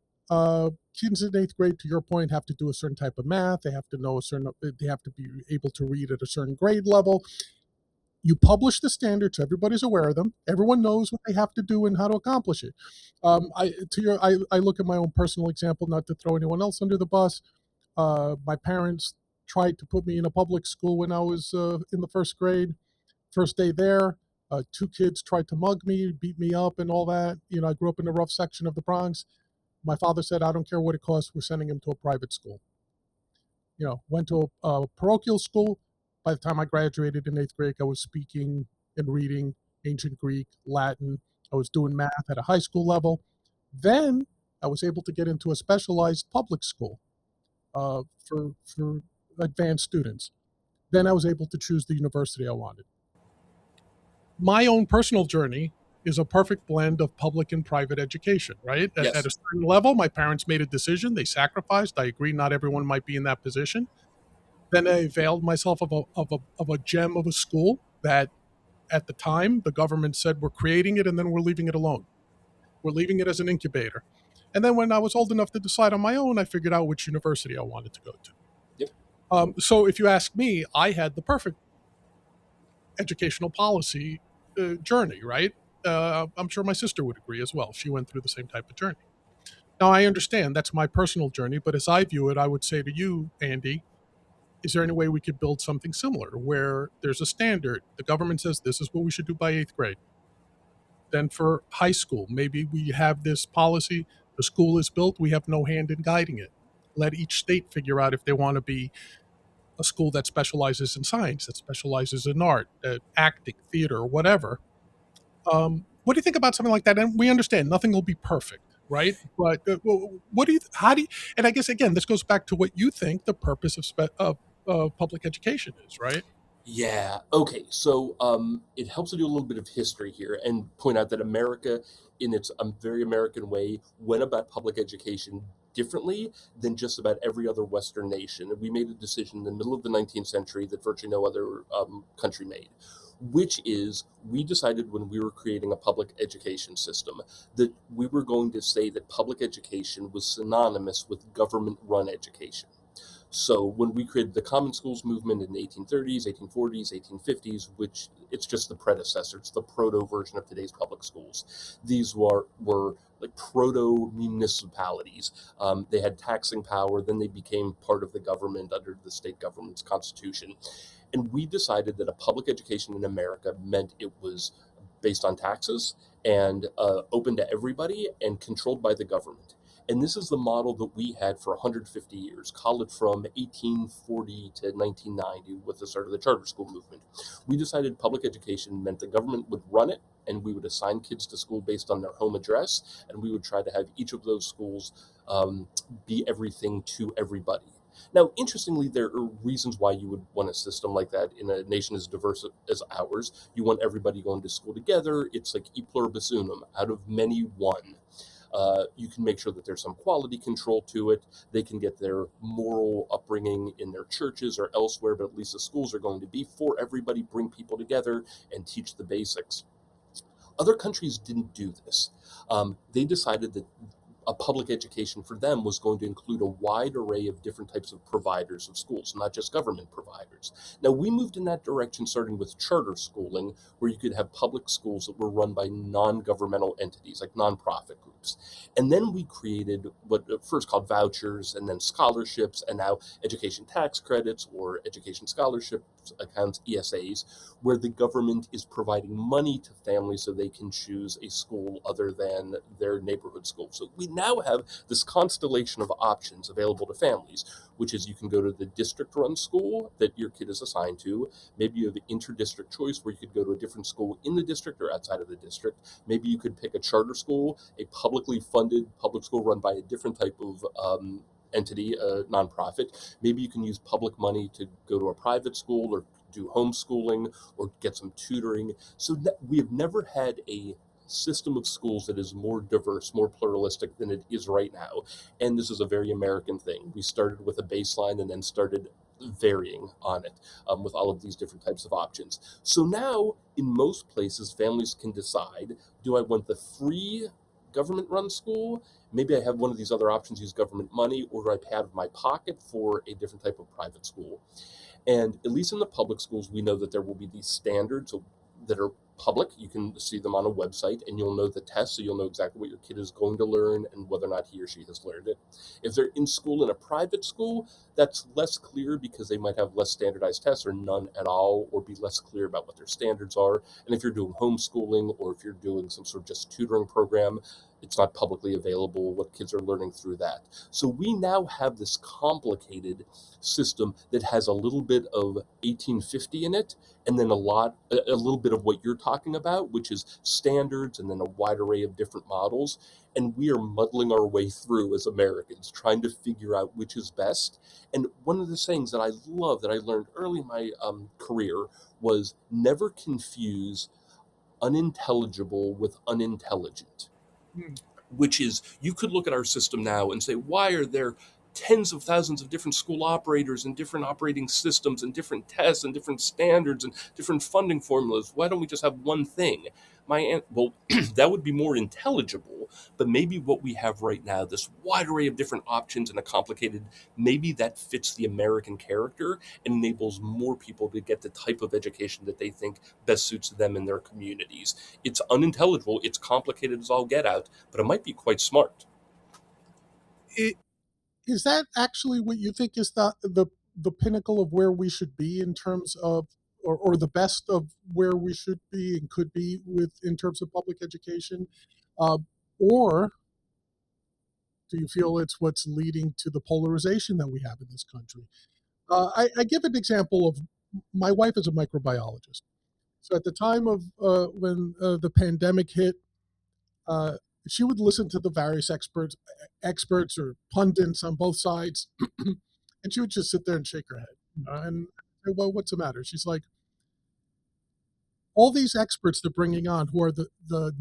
Kids in eighth grade, to your point, have to do a certain type of math. They have to know they have to be able to read at a certain grade level. You publish the standards, so everybody's aware of them. Everyone knows what they have to do and how to accomplish it. I look at my own personal example, not to throw anyone else under the bus. My parents tried to put me in a public school when I was in the first grade. First day there, two kids tried to mug me, beat me up, and all that. I grew up in a rough section of the Bronx. My father said, I don't care what it costs, we're sending him to a private school. Went to a parochial school. By the time I graduated in eighth grade, I was speaking and reading ancient Greek, Latin. I was doing math at a high school level. Then I was able to get into a specialized public school for advanced students. Then I was able to choose the university I wanted. My own personal journey is a perfect blend of public and private education, right? At Yes. a certain level, my parents made a decision, they sacrificed. I agree, not everyone might be in that position. Then I availed myself of a gem of a school that at the time the government said we're creating it and then we're leaving it alone. We're leaving it as an incubator. And then when I was old enough to decide on my own, I figured out which university I wanted to go to. Yep. So if you ask me, I had the perfect educational policy journey, right? I'm sure my sister would agree as well. She went through the same type of journey. Now, I understand that's my personal journey, but as I view it, I would say to you, Andy, is there any way we could build something similar where there's a standard? The government says this is what we should do by eighth grade. Then for high school, maybe we have this policy, the school is built, we have no hand in guiding it. Let each state figure out if they want to be a school that specializes in science, that specializes in art, acting, theater, whatever. What do you think about something like that? And we understand nothing will be perfect, right? But what do you, how do you, and I guess again, this goes back to what you think the purpose of public education is, right? Yeah. Okay. So it helps to do a little bit of history here and point out that America, in its very American way, went about public education differently than just about every other Western nation. And we made a decision in the middle of the 19th century that virtually no other country made, which is we decided when we were creating a public education system that we were going to say that public education was synonymous with government run education. So when we created the common schools movement in the 1830s, 1840s, 1850s, which it's just the predecessor, it's the proto version of today's public schools. These were like proto municipalities. They had taxing power, then they became part of the government under the state government's constitution. And we decided that a public education in America meant it was based on taxes and open to everybody and controlled by the government. And this is the model that we had for 150 years, call it from 1840 to 1990 with the start of the charter school movement. We decided public education meant the government would run it, and we would assign kids to school based on their home address, and we would try to have each of those schools be everything to everybody. Now, interestingly, there are reasons why you would want a system like that in a nation as diverse as ours. You want everybody going to school together. It's like e pluribus unum, out of many, one. You can make sure that there's some quality control to it. They can get their moral upbringing in their churches or elsewhere, but at least the schools are going to be for everybody, bring people together, and teach the basics. Other countries didn't do this. They decided that a public education for them was going to include a wide array of different types of providers of schools, not just government providers. Now, we moved in that direction starting with charter schooling, where you could have public schools that were run by non governmental entities, like nonprofit groups. And then we created what first called vouchers, and then scholarships, and now education tax credits or education scholarship accounts, ESAs, where the government is providing money to families so they can choose a school other than their neighborhood school. So we now have this constellation of options available to families, which is you can go to the district run school that your kid is assigned to. Maybe you have inter-district choice where you could go to a different school in the district or outside of the district. Maybe you could pick a charter school, a publicly funded public school run by a different type of entity, a nonprofit. Maybe you can use public money to go to a private school or do homeschooling or get some tutoring. So we have never had a system of schools that is more diverse, more pluralistic than it is right now. And this is a very American thing. We started with a baseline and then started varying on it with all of these different types of options. So now, in most places, families can decide, do I want the free government run school? Maybe I have one of these other options, use government money, or do I pay out of my pocket for a different type of private school? And at least in the public schools, we know that there will be these standards that are public. You can see them on a website and you'll know the test, so you'll know exactly what your kid is going to learn and whether or not he or she has learned it. If they're in school in a private school, that's less clear because they might have less standardized tests or none at all, or be less clear about what their standards are. And if you're doing homeschooling or if you're doing some sort of just tutoring program, it's not publicly available what kids are learning through that. So we now have this complicated system that has a little bit of 1850 in it, and then a little bit of what you're talking about, which is standards and then a wide array of different models. And we are muddling our way through as Americans, trying to figure out which is best. And one of the sayings that I love that I learned early in my career was never confuse unintelligible with unintelligent, Hmm. which is you could look at our system now and say, why are there tens of thousands of different school operators and different operating systems and different tests and different standards and different funding formulas? Why don't we just have one thing? Well, that would be more intelligible, but maybe what we have right now, this wide array of different options and a complicated, maybe that fits the American character and enables more people to get the type of education that they think best suits them and their communities. It's unintelligible, it's complicated as all get out, but it might be quite smart. It, is that actually what you think is the pinnacle of where we should be in terms of, or the best of where we should be and could be with in terms of public education, uh, or do you feel it's what's leading to the polarization that we have in this country? I give an example of my wife is a microbiologist. So at the time of when the pandemic hit, uh, she would listen to the various experts or pundits on both sides, and she would just sit there and shake her head. And I say, well, what's the matter? She's like, all these experts they're bringing on, who are the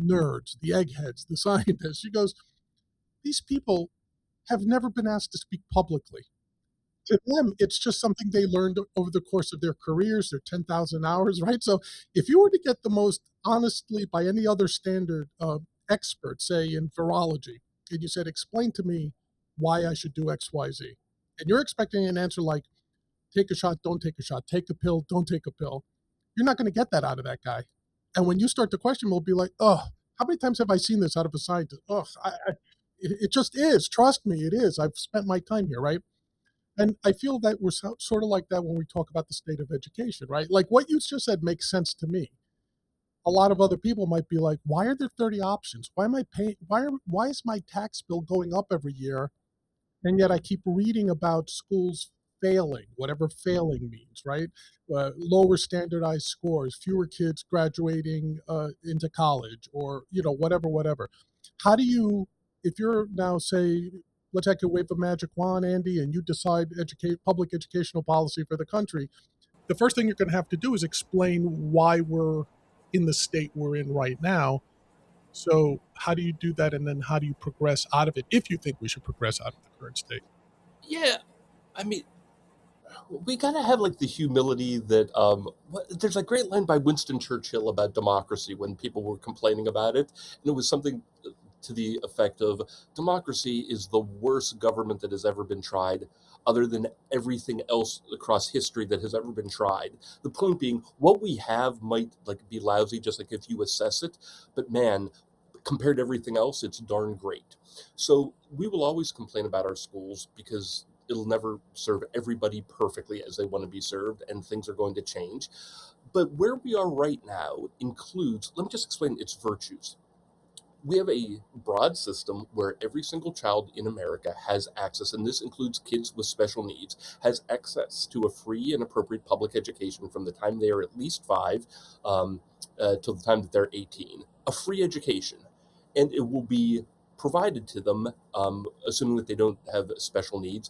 nerds, the eggheads, the scientists. She goes, these people have never been asked to speak publicly. To them, it's just something they learned over the course of their careers, their 10,000 hours, right? So if you were to get the most honestly, by any other standard, expert, say in virology, and you said, explain to me why I should do X, Y, Z, and you're expecting an answer like, take a shot, don't take a shot, take a pill, don't take a pill, you're not going to get that out of that guy. And when you start to question, we'll be like, oh, how many times have I seen this out of a scientist? Oh, it just is. Trust me, it is. I've spent my time here, right? And I feel that we're sort of like that when we talk about the state of education, right? Like what you just said makes sense to me. a lot of other people might be like, why are there 30 options? Why am I paying? Why is my tax bill going up every year? And yet I keep reading about schools failing, whatever failing means, right? Lower standardized scores, fewer kids graduating into college, or whatever. How do you, if you're now, say, let's take a wave a magic wand, Andy, and you decide educate public educational policy for the country, the first thing you're going to have to do is explain why we're in the state we're in right now. So how do you do that, and then how do you progress out of it, if you think we should progress out of the current state? Yeah, I mean, we gotta have like the humility that there's a great line by Winston Churchill about democracy when people were complaining about it, and it was something to the effect of democracy is the worst government that has ever been tried, other than everything else across history that has ever been tried. The point being, what we have might like be lousy, just like if you assess it, but man, compared to everything else, it's darn great. So we will always complain about our schools because it'll never serve everybody perfectly as they want to be served, and things are going to change. But where we are right now includes, let me just explain its virtues. We have a broad system where every single child in America has access, and this includes kids with special needs, has access to a free and appropriate public education from the time they are at least 5 till the time that they're 18. A free education. And it will be provided to them, assuming that they don't have special needs,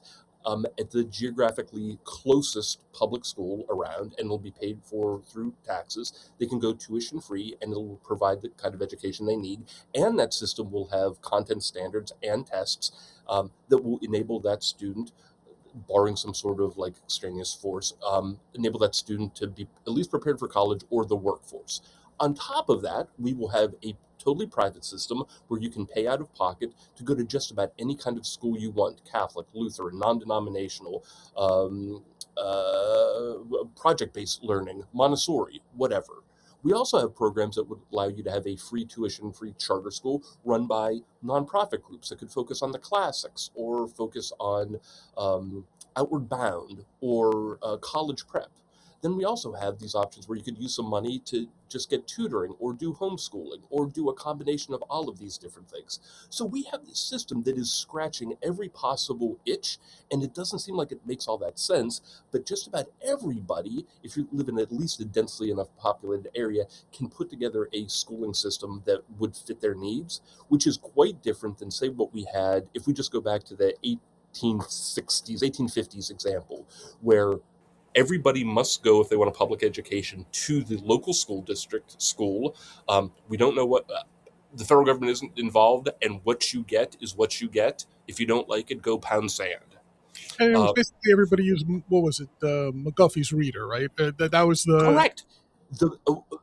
at the geographically closest public school around, and will be paid for through taxes. They can go tuition free, and it will provide the kind of education they need. And that system will have content standards and tests that will enable that student, barring some sort of like extraneous force, enable that student to be at least prepared for college or the workforce. On top of that, we will have a totally private system where you can pay out of pocket to go to just about any kind of school you want: Catholic, Lutheran, non denominational, um, project based learning, Montessori, whatever. We also have programs that would allow you to have a free tuition free charter school run by nonprofit groups that could focus on the classics or focus on Outward Bound or college prep. Then we also have these options where you could use some money to just get tutoring or do homeschooling or do a combination of all of these different things. So we have this system that is scratching every possible itch, and it doesn't seem like it makes all that sense, but just about everybody, if you live in at least a densely enough populated area, can put together a schooling system that would fit their needs, which is quite different than, say, what we had if we just go back to the 1860s, 1850s example, where everybody must go, if they want a public education, to the local school district school. We don't know what the federal government isn't involved, and what you get is what you get. If you don't like it, go pound sand. And it was Uh, basically everybody used, what was it, McGuffey's Reader, right? That was the. Correct.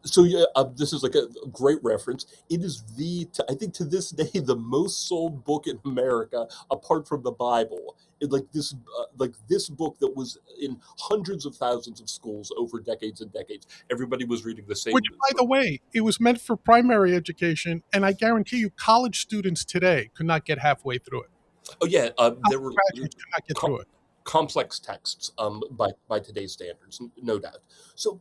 So yeah, this is like a great reference. It is I think to this day the most sold book in America, apart from the Bible. Like this book that was in hundreds of thousands of schools over decades and decades. Everybody was reading the Which, same. by the way, it was meant for primary education, and I guarantee you, college students today could not get halfway through it. Oh yeah, there College were graduates could not get com- through it. complex texts by today's standards, no doubt. So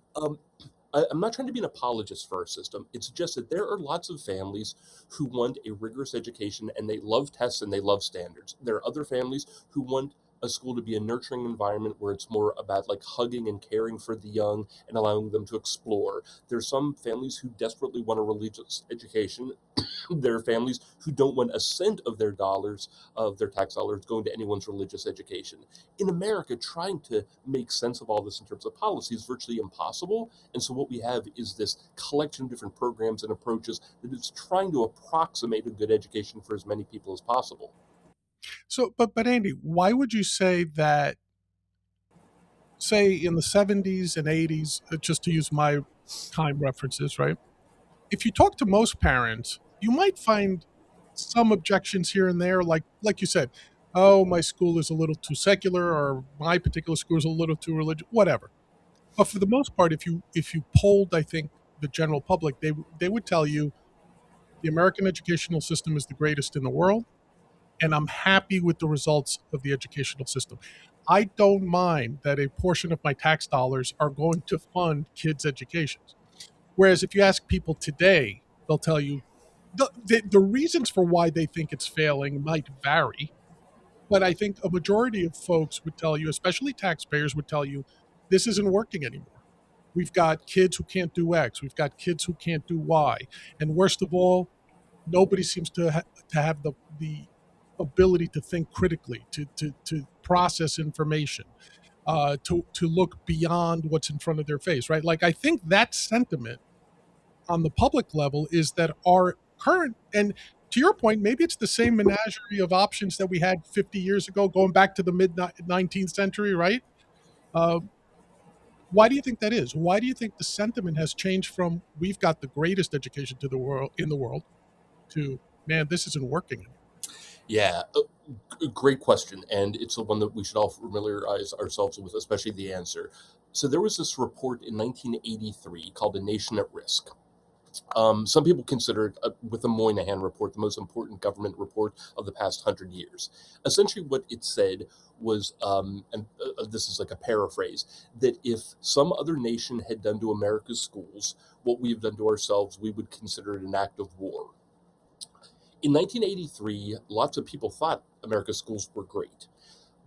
I'm not trying to be an apologist for our system. It's just that there are lots of families who want a rigorous education and they love tests and they love standards. There are other families who want a school to be a nurturing environment where it's more about like hugging and caring for the young and allowing them to explore. There's some families who desperately want a religious education. There are families who don't want a cent of their dollars, of their tax dollars, going to anyone's religious education. In America, trying to make sense of all this in terms of policy is virtually impossible. And so what we have is this collection of different programs and approaches that is trying to approximate a good education for as many people as possible. So, but Andy, why would you say that? Say in the 70s and 80s, just to use my time references, right? If you talk to most parents, you might find some objections here and there, like you said, oh, my school is a little too secular, or my particular school is a little too religious, whatever. But for the most part, if you polled, I think, the general public, they would tell you the American educational system is the greatest in the world, and I'm happy with the results of the educational system. I don't mind that a portion of my tax dollars are going to fund kids' educations. Whereas if you ask people today, they'll tell you the reasons for why they think it's failing might vary, but I think a majority of folks would tell you, especially taxpayers, would tell you this isn't working anymore. We've got kids who can't do X. We've got kids who can't do Y. And worst of all, nobody seems to have the ability to think critically, to process information, to look beyond what's in front of their face, right? Like I think that sentiment on the public level is that our current, and to your point, maybe it's the same menagerie of options that we had 50 years ago, going back to the mid 19th century, right? Uh, why do you think that is? Why do you think the sentiment has changed from we've got the greatest education to the world in the world to man, this isn't working anymore? Yeah, great question, and it's the one that we should all familiarize ourselves with, especially the answer. So there was this report in 1983 called "A Nation at Risk." Some people consider it, with the Moynihan report, the most important government report of the past 100 years. Essentially, what it said was, and this is like a paraphrase, that if some other nation had done to America's schools what we have done to ourselves, we would consider it an act of war. In 1983, lots of people thought America's schools were great.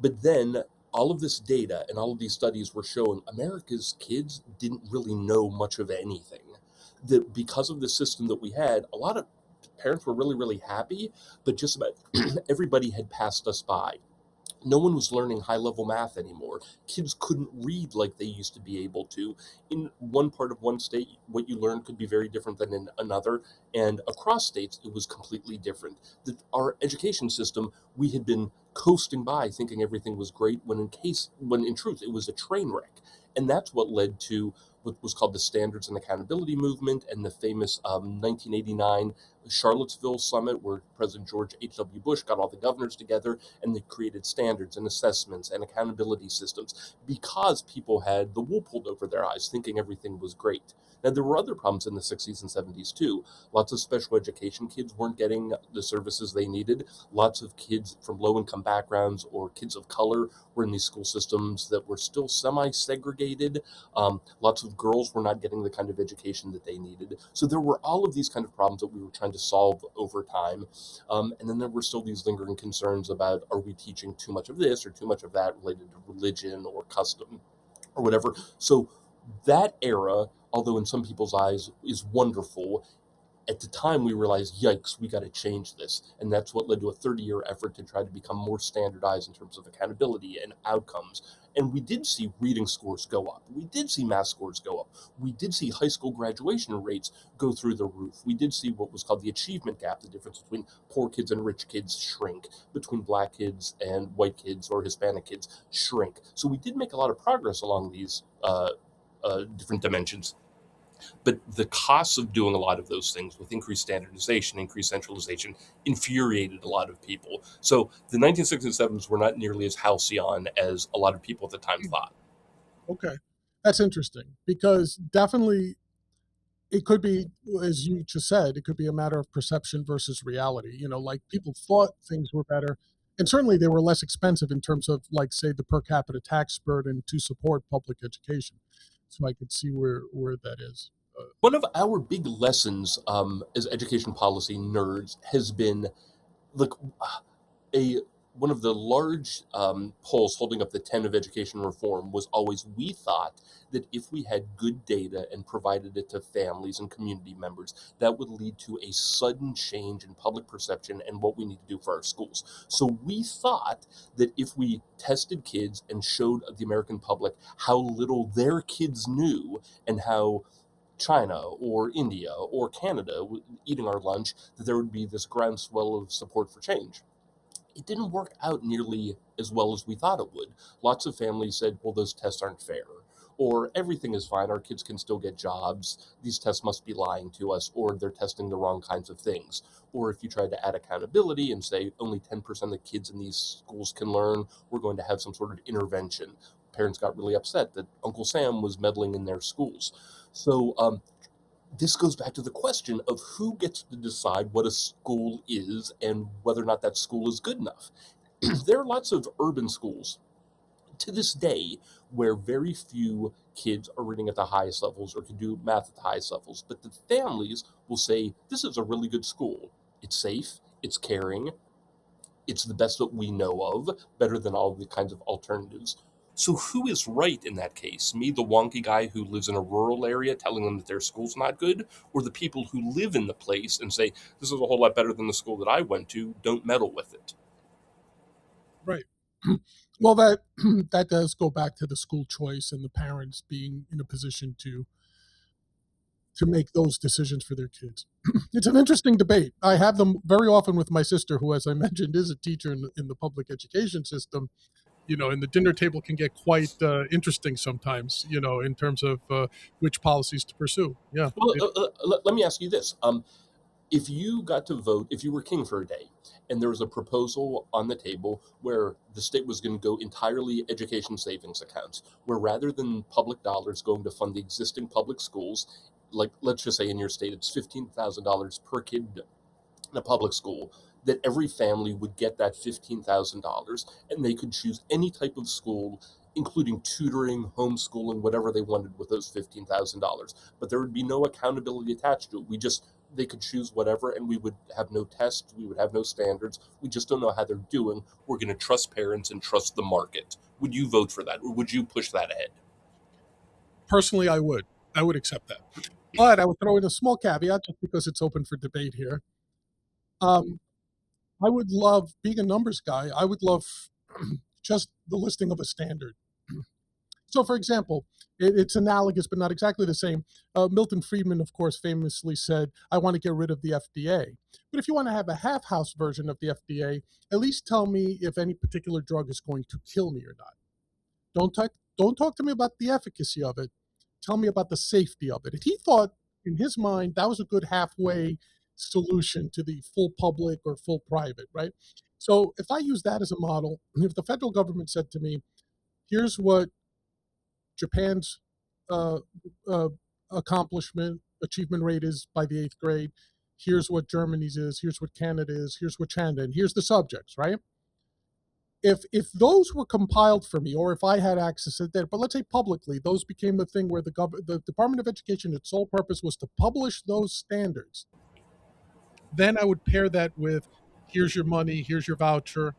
But then all of this data and all of these studies were showing America's kids didn't really know much of anything. That because of the system that we had, a lot of parents were really, really happy, but just about everybody had passed us by. No one was learning high level math anymore. Kids couldn't read like they used to be able to. In one part of one state, what you learned could be very different than in another. And across states, it was completely different. Our education system, we had been coasting by thinking everything was great when in truth it was a train wreck. And that's what led to what was called the Standards and Accountability Movement and the famous 1989 Charlottesville Summit, where President George H.W. Bush got all the governors together and they created standards and assessments and accountability systems because people had the wool pulled over their eyes, thinking everything was great. Now, there were other problems in the 60s and 70s too. Lots of special education kids weren't getting the services they needed. Lots of kids from low income backgrounds or kids of color were in these school systems that were still semi segregated. Lots of girls were not getting the kind of education that they needed. So there were all of these kind of problems that we were trying to solve over time. And then there were still these lingering concerns about, are we teaching too much of this or too much of that related to religion or custom or whatever. So that era, although in some people's eyes is wonderful, at the time we realized, yikes, we got to change this. And that's what led to a 30-year effort to try to become more standardized in terms of accountability and outcomes. And we did see reading scores go up. We did see math scores go up. We did see high school graduation rates go through the roof. We did see what was called the achievement gap, the difference between poor kids and rich kids shrink, between black kids and white kids or Hispanic kids shrink. So we did make a lot of progress along these different dimensions. But the costs of doing a lot of those things with increased standardization, increased centralization, infuriated a lot of people. So the 1967s were not nearly as halcyon as a lot of people at the time thought. Okay. That's interesting because definitely it could be, as you just said, it could be a matter of perception versus reality. You know, like people thought things were better, and certainly they were less expensive in terms of, like, say, the per capita tax burden to support public education. So I could see where that is. One of our big lessons as education policy nerds has been, like, a one of the large polls holding up the 10 of education reform was always, we thought that if we had good data and provided it to families and community members, that would lead to a sudden change in public perception and what we need to do for our schools. So we thought that if we tested kids and showed the American public how little their kids knew and how China or India or Canada eating our lunch, that there would be this groundswell of support for change. It didn't work out nearly as well as we thought it would. Lots of families said, well, those tests aren't fair. Or everything is fine, our kids can still get jobs, these tests must be lying to us, or they're testing the wrong kinds of things. Or if you try to add accountability and say only 10% of the kids in these schools can learn, we're going to have some sort of intervention. Parents got really upset that Uncle Sam was meddling in their schools. So this goes back to the question of who gets to decide what a school is and whether or not that school is good enough. There are lots of urban schools to this day, where very few kids are reading at the highest levels or can do math at the highest levels, but the families will say, this is a really good school. It's safe, it's caring, it's the best that we know of, better than all the kinds of alternatives. So who is right in that case? Me, the wonky guy who lives in a rural area telling them that their school's not good, or the people who live in the place and say, this is a whole lot better than the school that I went to, don't meddle with it? Right. Well, that that does go back to the school choice and the parents being in a position to make those decisions for their kids. It's an interesting debate. I have them very often with my sister, who, as I mentioned, is a teacher in the public education system. And the dinner table can get quite interesting sometimes. In terms of which policies to pursue. Yeah. Well, let me ask you this. If you got to vote, if you were king for a day, and there was a proposal on the table where the state was going to go entirely education savings accounts, where rather than public dollars going to fund the existing public schools, like let's just say in your state it's $15,000 per kid in a public school, that every family would get that $15,000 and they could choose any type of school, including tutoring, homeschooling, whatever they wanted with those $15,000. But there would be no accountability attached to it. They could choose whatever, and we would have no tests, we would have no standards. We just don't know how they're doing. We're going to trust parents and trust the market. Would you vote for that, or would you push that ahead? Personally, I would accept that, but I would throw in a small caveat just because it's open for debate here. Um, I would love, being a numbers guy, I would love just the listing of a standard. So, for example, it's analogous, but not exactly the same. Milton Friedman, of course, famously said, I want to get rid of the FDA. But if you want to have a half house version of the FDA, at least tell me if any particular drug is going to kill me or not. Don't talk to me about the efficacy of it. Tell me about the safety of it. And he thought, in his mind, that was a good halfway solution to the full public or full private, right? So if I use that as a model, if the federal government said to me, here's what Japan's uh, uh, accomplishment achievement rate is by the eighth grade, here's what Germany's is, here's what Canada is, here's what China, and here's the subjects, right? If those were compiled for me, or if I had access to that, but let's say publicly, those became a thing where the Department of Education, its sole purpose was to publish those standards. Then I would pair that with, here's your money, here's your voucher,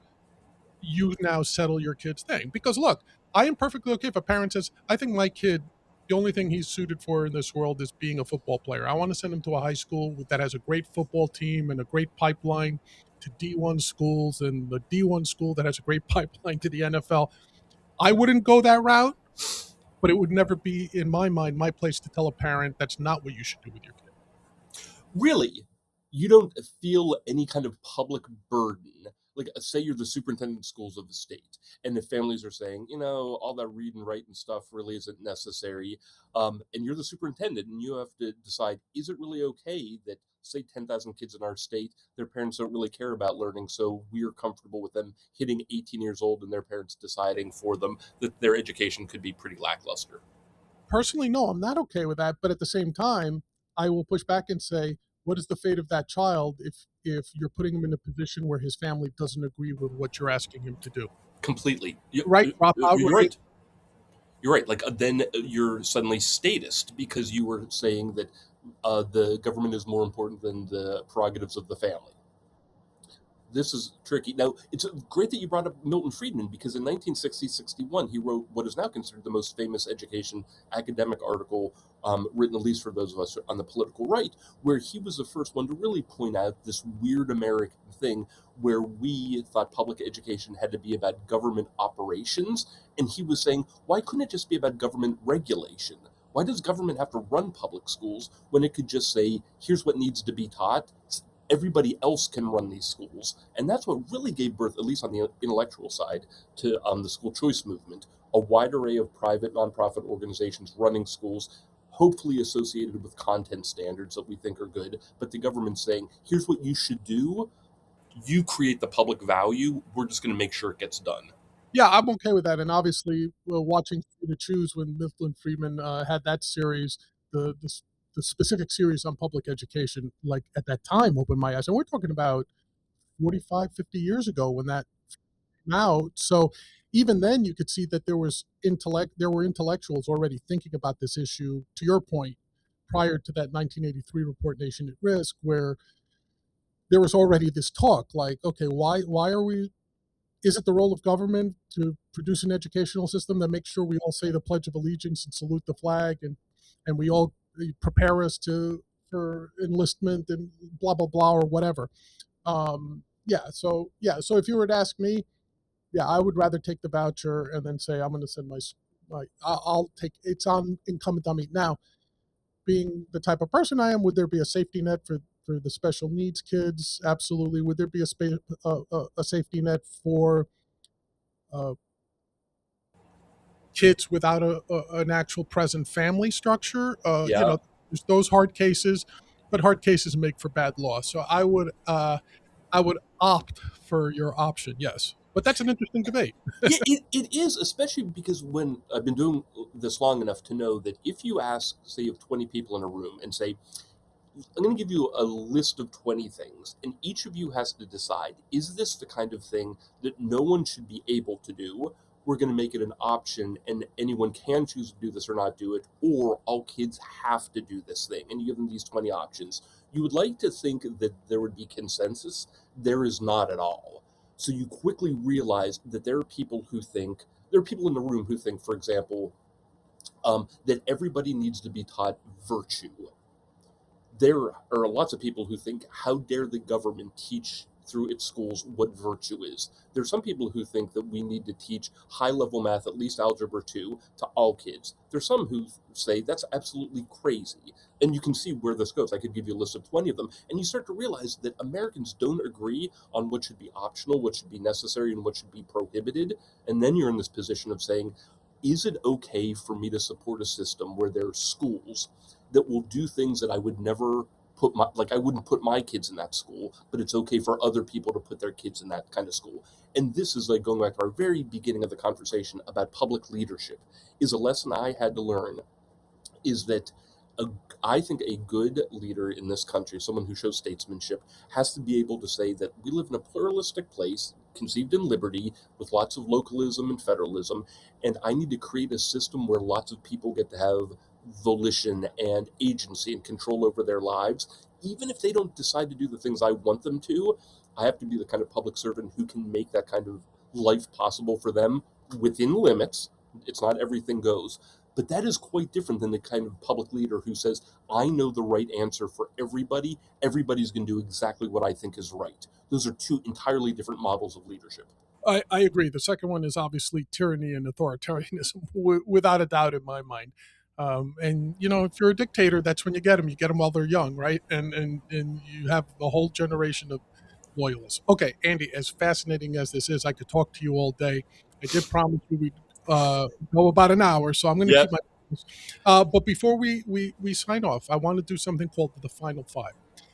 you now settle your kid's thing. Because look, I am perfectly okay if a parent says, I think my kid, the only thing he's suited for in this world is being a football player. I want to send him to a high school that has a great football team and a great pipeline to D1 schools, and the D1 school that has a great pipeline to the NFL. I wouldn't go that route, but it would never be, in my mind, my place to tell a parent that's not what you should do with your kid. Really, you don't feel any kind of public burden. Like, say you're the superintendent of schools of the state, and the families are saying, all that read and write and stuff really isn't necessary. And you're the superintendent, and you have to decide, is it really okay that, say, 10,000 kids in our state, their parents don't really care about learning, so we're comfortable with them hitting 18 years old and their parents deciding for them that their education could be pretty lackluster? Personally, no, I'm not okay with that. But at the same time, I will push back and say, what is the fate of that child if you're putting him in a position where his family doesn't agree with what you're asking him to do? Completely. Right? Drop out, You're right? right. You're right. Like then you're suddenly statist because you were saying that the government is more important than the prerogatives of the family. This is tricky. Now, it's great that you brought up Milton Friedman because in 1960-61, he wrote what is now considered the most famous education academic article written, at least for those of us on the political right, where he was the first one to really point out this weird American thing where we thought public education had to be about government operations. And he was saying, why couldn't it just be about government regulation? Why does government have to run public schools when it could just say, here's what needs to be taught? Everybody else can run these schools. And that's what really gave birth, at least on the intellectual side, to the school choice movement. A wide array of private nonprofit organizations running schools, hopefully associated with content standards that we think are good, but the government saying, here's what you should do. You create the public value. We're just going to make sure it gets done. Yeah, I'm okay with that. And obviously, watching Free to Choose when Milton Friedman had that series, the specific series on public education, like at that time, opened my eyes. And we're talking about 45, 50 years ago when that came out. So even then you could see that there were intellectuals already thinking about this issue, to your point, prior to that 1983 report, Nation at Risk, where there was already this talk like, okay, why are we is it the role of government to produce an educational system that makes sure we all say the Pledge of Allegiance and salute the flag, and we all prepare us to for enlistment and blah blah blah or whatever. So if you were to ask me, yeah, I would rather take the voucher and then say I'm going to send I'll take it's on incumbent on me now. Being the type of person I am, would there be a safety net for the special needs kids? Absolutely. Would there be a safety net for uh, kids without an actual present family structure? Yeah. There's those hard cases, but hard cases make for bad law. So I would opt for your option, yes. But that's an interesting debate. Yeah, it is, especially because when I've been doing this long enough to know that if you ask, say, you have 20 people in a room and say, I'm going to give you a list of 20 things, and each of you has to decide, is this the kind of thing that no one should be able to do? We're going to make it an option, and anyone can choose to do this or not do it, or all kids have to do this thing, and you give them these 20 options. You would like to think that there would be consensus. There is not at all. So you quickly realize that there are people in the room who think, for example, that everybody needs to be taught virtue. There are lots of people who think, how dare the government teach through its schools what virtue is? There are some people who think that we need to teach high level math, at least algebra 2, to all kids. There's some who say that's absolutely crazy. And you can see where this goes. I could give you a list of 20 of them. And you start to realize that Americans don't agree on what should be optional, what should be necessary, and what should be prohibited. And then you're in this position of saying, is it okay for me to support a system where there are schools that will do things that I would never I wouldn't put my kids in that school, but it's okay for other people to put their kids in that kind of school. And this is like going back to our very beginning of the conversation about public leadership, is a lesson I had to learn, is that a, I think a good leader in this country, someone who shows statesmanship, has to be able to say that we live in a pluralistic place, conceived in liberty, with lots of localism and federalism, and I need to create a system where lots of people get to have volition and agency and control over their lives, even if they don't decide to do the things I want them to. I have to be the kind of public servant who can make that kind of life possible for them within limits. It's not everything goes, but that is quite different than the kind of public leader who says, I know the right answer for everybody. Everybody's going to do exactly what I think is right. Those are two entirely different models of leadership. I agree. The second one is obviously tyranny and authoritarianism, without a doubt in my mind. And if you're a dictator, that's when you get them. You get them while they're young, right? And you have the whole generation of loyalists. Okay, Andy, as fascinating as this is, I could talk to you all day. I did promise you we'd go about an hour, so I'm going to keep Yep. my. But before we sign off, I want to do something called the final five.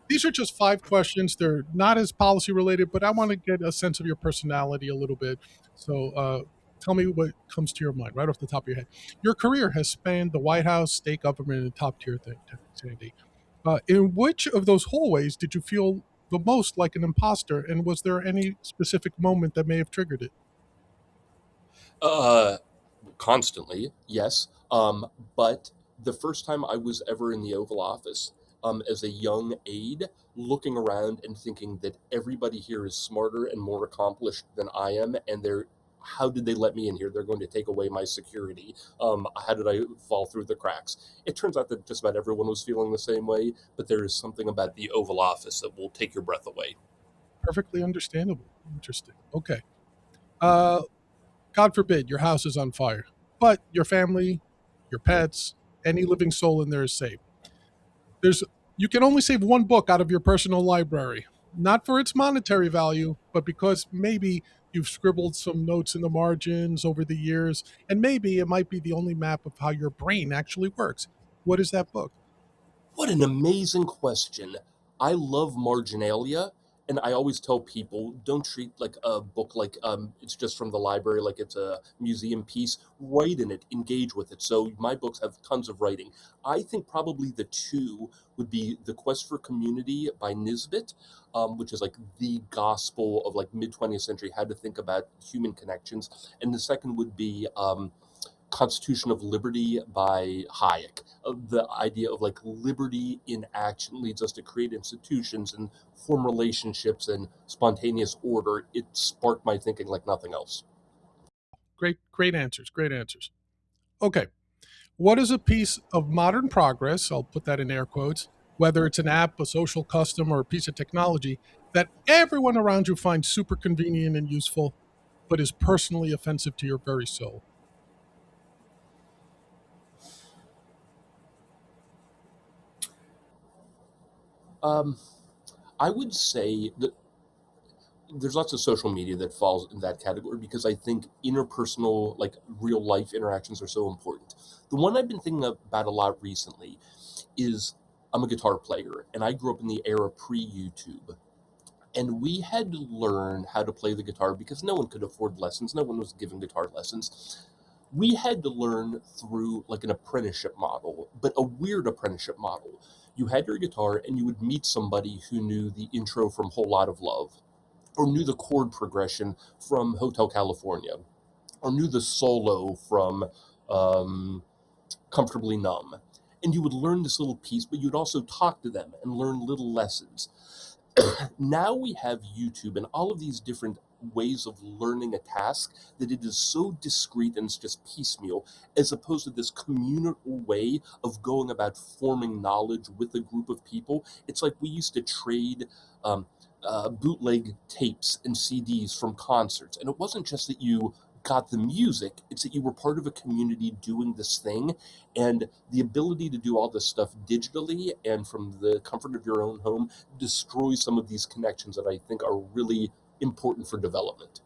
These are just five questions. They're not as policy related, but I want to get a sense of your personality a little bit. So tell me what comes to your mind right off the top of your head. Your career has spanned the White House, state government, and top tier thing, Sandy. In which of those hallways did you feel the most like an imposter, and was there any specific moment that may have triggered it? Uh, Constantly, yes. But the first time I was ever in the Oval Office, as a young aide, looking around and thinking that everybody here is smarter and more accomplished than I am, and how did they let me in here? They're going to take away my security. How did I fall through the cracks? It turns out that just about everyone was feeling the same way, but there is something about the Oval Office that will take your breath away. Perfectly understandable. Interesting. Okay. Uh, God forbid your house is on fire, but your family, your pets, any living soul in there is safe. There's You can only save one book out of your personal library, not for its monetary value, but because maybe you've scribbled some notes in the margins over the years, and maybe it might be the only map of how your brain actually works. What is that book? What an amazing question. I love marginalia, And I always tell people, don't treat like a book like it's just from the library, like it's a museum piece. Write in it, engage with it. So my books have tons of writing. I think probably the two would be The Quest for Community by Nisbet, which is like the gospel of like mid 20th century, how to think about human connections. And the second would be Constitution of Liberty by Hayek. The idea of like liberty in action leads us to create institutions and form relationships and spontaneous order. It sparked my thinking like nothing else. Great answers. Great answers. Okay. What is a piece of modern progress, I'll put that in air quotes, whether it's an app, a social custom, or a piece of technology, that everyone around you finds super convenient and useful, but is personally offensive to your very soul? Um, I would say that there's lots of social media that falls in that category because I think interpersonal, like real life interactions are so important. The one I've been thinking about a lot recently is I'm a guitar player and I grew up in the era pre YouTube. And we had to learn how to play the guitar because no one could afford lessons. No one was giving guitar lessons. We had to learn through like an apprenticeship model, but a weird apprenticeship model. You had your guitar and you would meet somebody who knew the intro from Whole Lot of Love, or knew the chord progression from Hotel California, or knew the solo from um, Comfortably Numb. And you would learn this little piece, but you'd also talk to them and learn little lessons. Now we have YouTube and all of these different ways of learning a task that it is so discrete and it's just piecemeal, as opposed to this communal way of going about forming knowledge with a group of people. It's like we used to trade um, bootleg tapes and CDs from concerts, and it wasn't just that you got the music, it's that you were part of a community doing this thing, and the ability to do all this stuff digitally and from the comfort of your own home destroys some of these connections that I think are really important for development.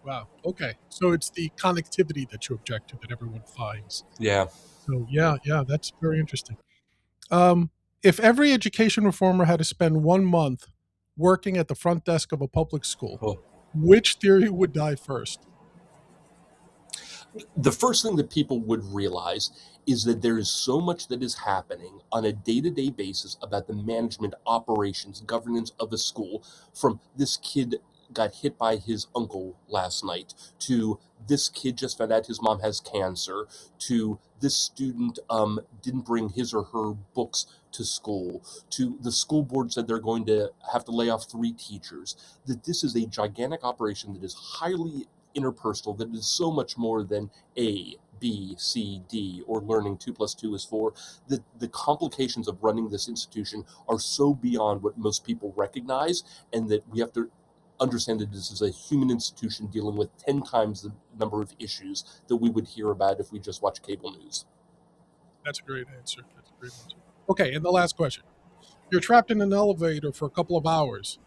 Wow. Okay. So it's the connectivity that you object to that everyone finds. Yeah. So yeah, that's very interesting. Um, if every education reformer had to spend 1 month working at the front desk of a public school, Well, which theory would die first? the first thing that people would realize is that there is so much that is happening on a day-to-day basis about the management, operations, governance of a school, from this kid got hit by his uncle last night, to this kid just found out his mom has cancer, to this student didn't bring his or her books to school, to the school board said they're going to have to lay off 3 teachers. That this is a gigantic operation that is highly interpersonal, that is so much more than A, B, C, D, or learning 2 plus 2 is 4. The complications of running this institution are so beyond what most people recognize, and that we have to understand that this is a human institution dealing with 10 times the number of issues that we would hear about if we just watch cable news. That's a great answer. That's a great answer. Okay, and the last question. You're trapped in an elevator for a couple of hours,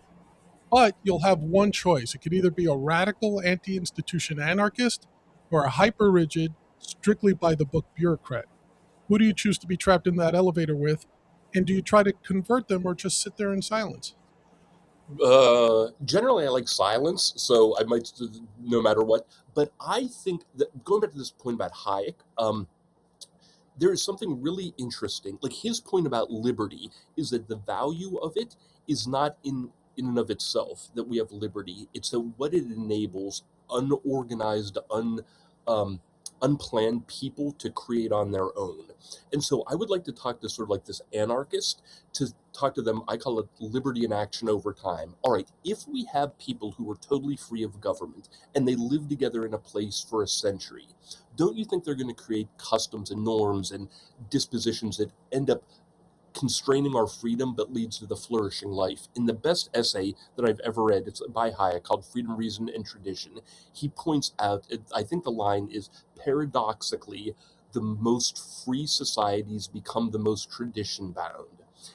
but you'll have one choice. It could either be a radical anti institution anarchist or a hyper rigid, strictly by the book bureaucrat. Who do you choose to be trapped in that elevator with? And do you try to convert them or just sit there in silence? Generally, I like silence, so I might, no matter what. But I think that going back to this point about Hayek, there is something really interesting. Like his point about liberty is that the value of it is not in and of itself that we have liberty. It's that what it enables unorganized, um, unplanned people to create on their own. And so I would like to talk to sort of like this anarchist, to talk to them. I call it liberty in action over time. All right, if we have people who are totally free of government and they live together in a place for a century, don't you think they're going to create customs and norms and dispositions that end up constraining our freedom but leads to the flourishing life? In the best essay that I've ever read, it's by Hayek, called Freedom, Reason, and Tradition, he points out, I think the line is, paradoxically, the most free societies become the most tradition bound.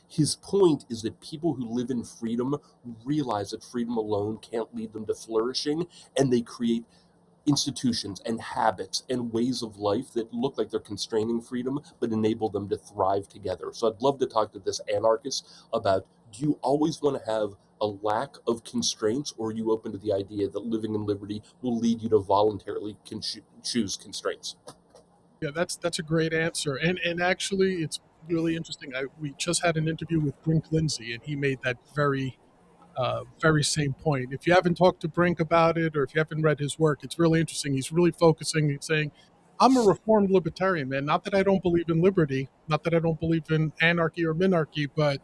His point is that people who live in freedom realize that freedom alone can't lead them to flourishing, and they create institutions and habits and ways of life that look like they're constraining freedom but enable them to thrive together. So I'd love to talk to this anarchist about do you always want to have a lack of constraints, or are you open to the idea that living in liberty will lead you to voluntarily choose constraints? Yeah, that's a great answer, and actually, it's really interesting. We just had an interview with Brink Lindsay, and he made that very same point. If you haven't talked to Brink about it, or if you haven't read his work, it's really interesting. He's really focusing and saying, "I'm a reformed libertarian, man. Not that I don't believe in liberty, not that I don't believe in anarchy or minarchy, but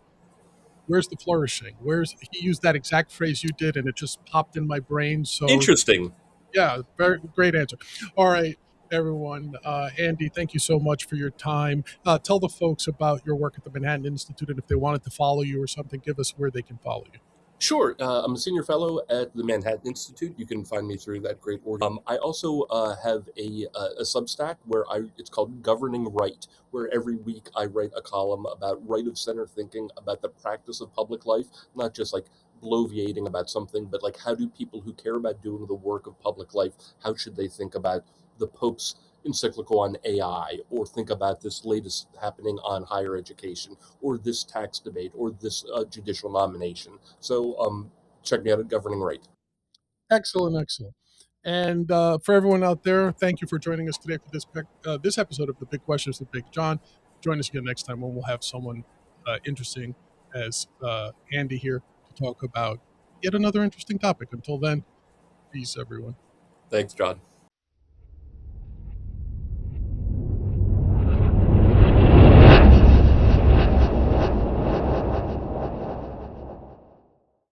where's the flourishing? Where's he used that exact phrase you did, and it just popped in my brain. So Interesting. yeah, very great answer. All right, everyone. Andy, thank you so much for your time. Tell the folks about your work at the Manhattan Institute, and if they wanted to follow you or something, give us where they can follow you. Sure. I'm a senior fellow at the Manhattan Institute. You can find me through that great org. I also have a Substack where it's called Governing Right, where every week I write a column about right of center thinking about the practice of public life, not just like bloviating about something, but like how do people who care about doing the work of public life, how should they think about the Pope's encyclical on AI, or think about this latest happening on higher education, or this tax debate, or this judicial nomination. So check me out at Governing Right. Excellent, excellent. And for everyone out there, thank you for joining us today for this episode of the Big Questions with Big John. Join us again next time when we'll have someone interesting as Andy here to talk about yet another interesting topic. Until then, peace, everyone. Thanks, John.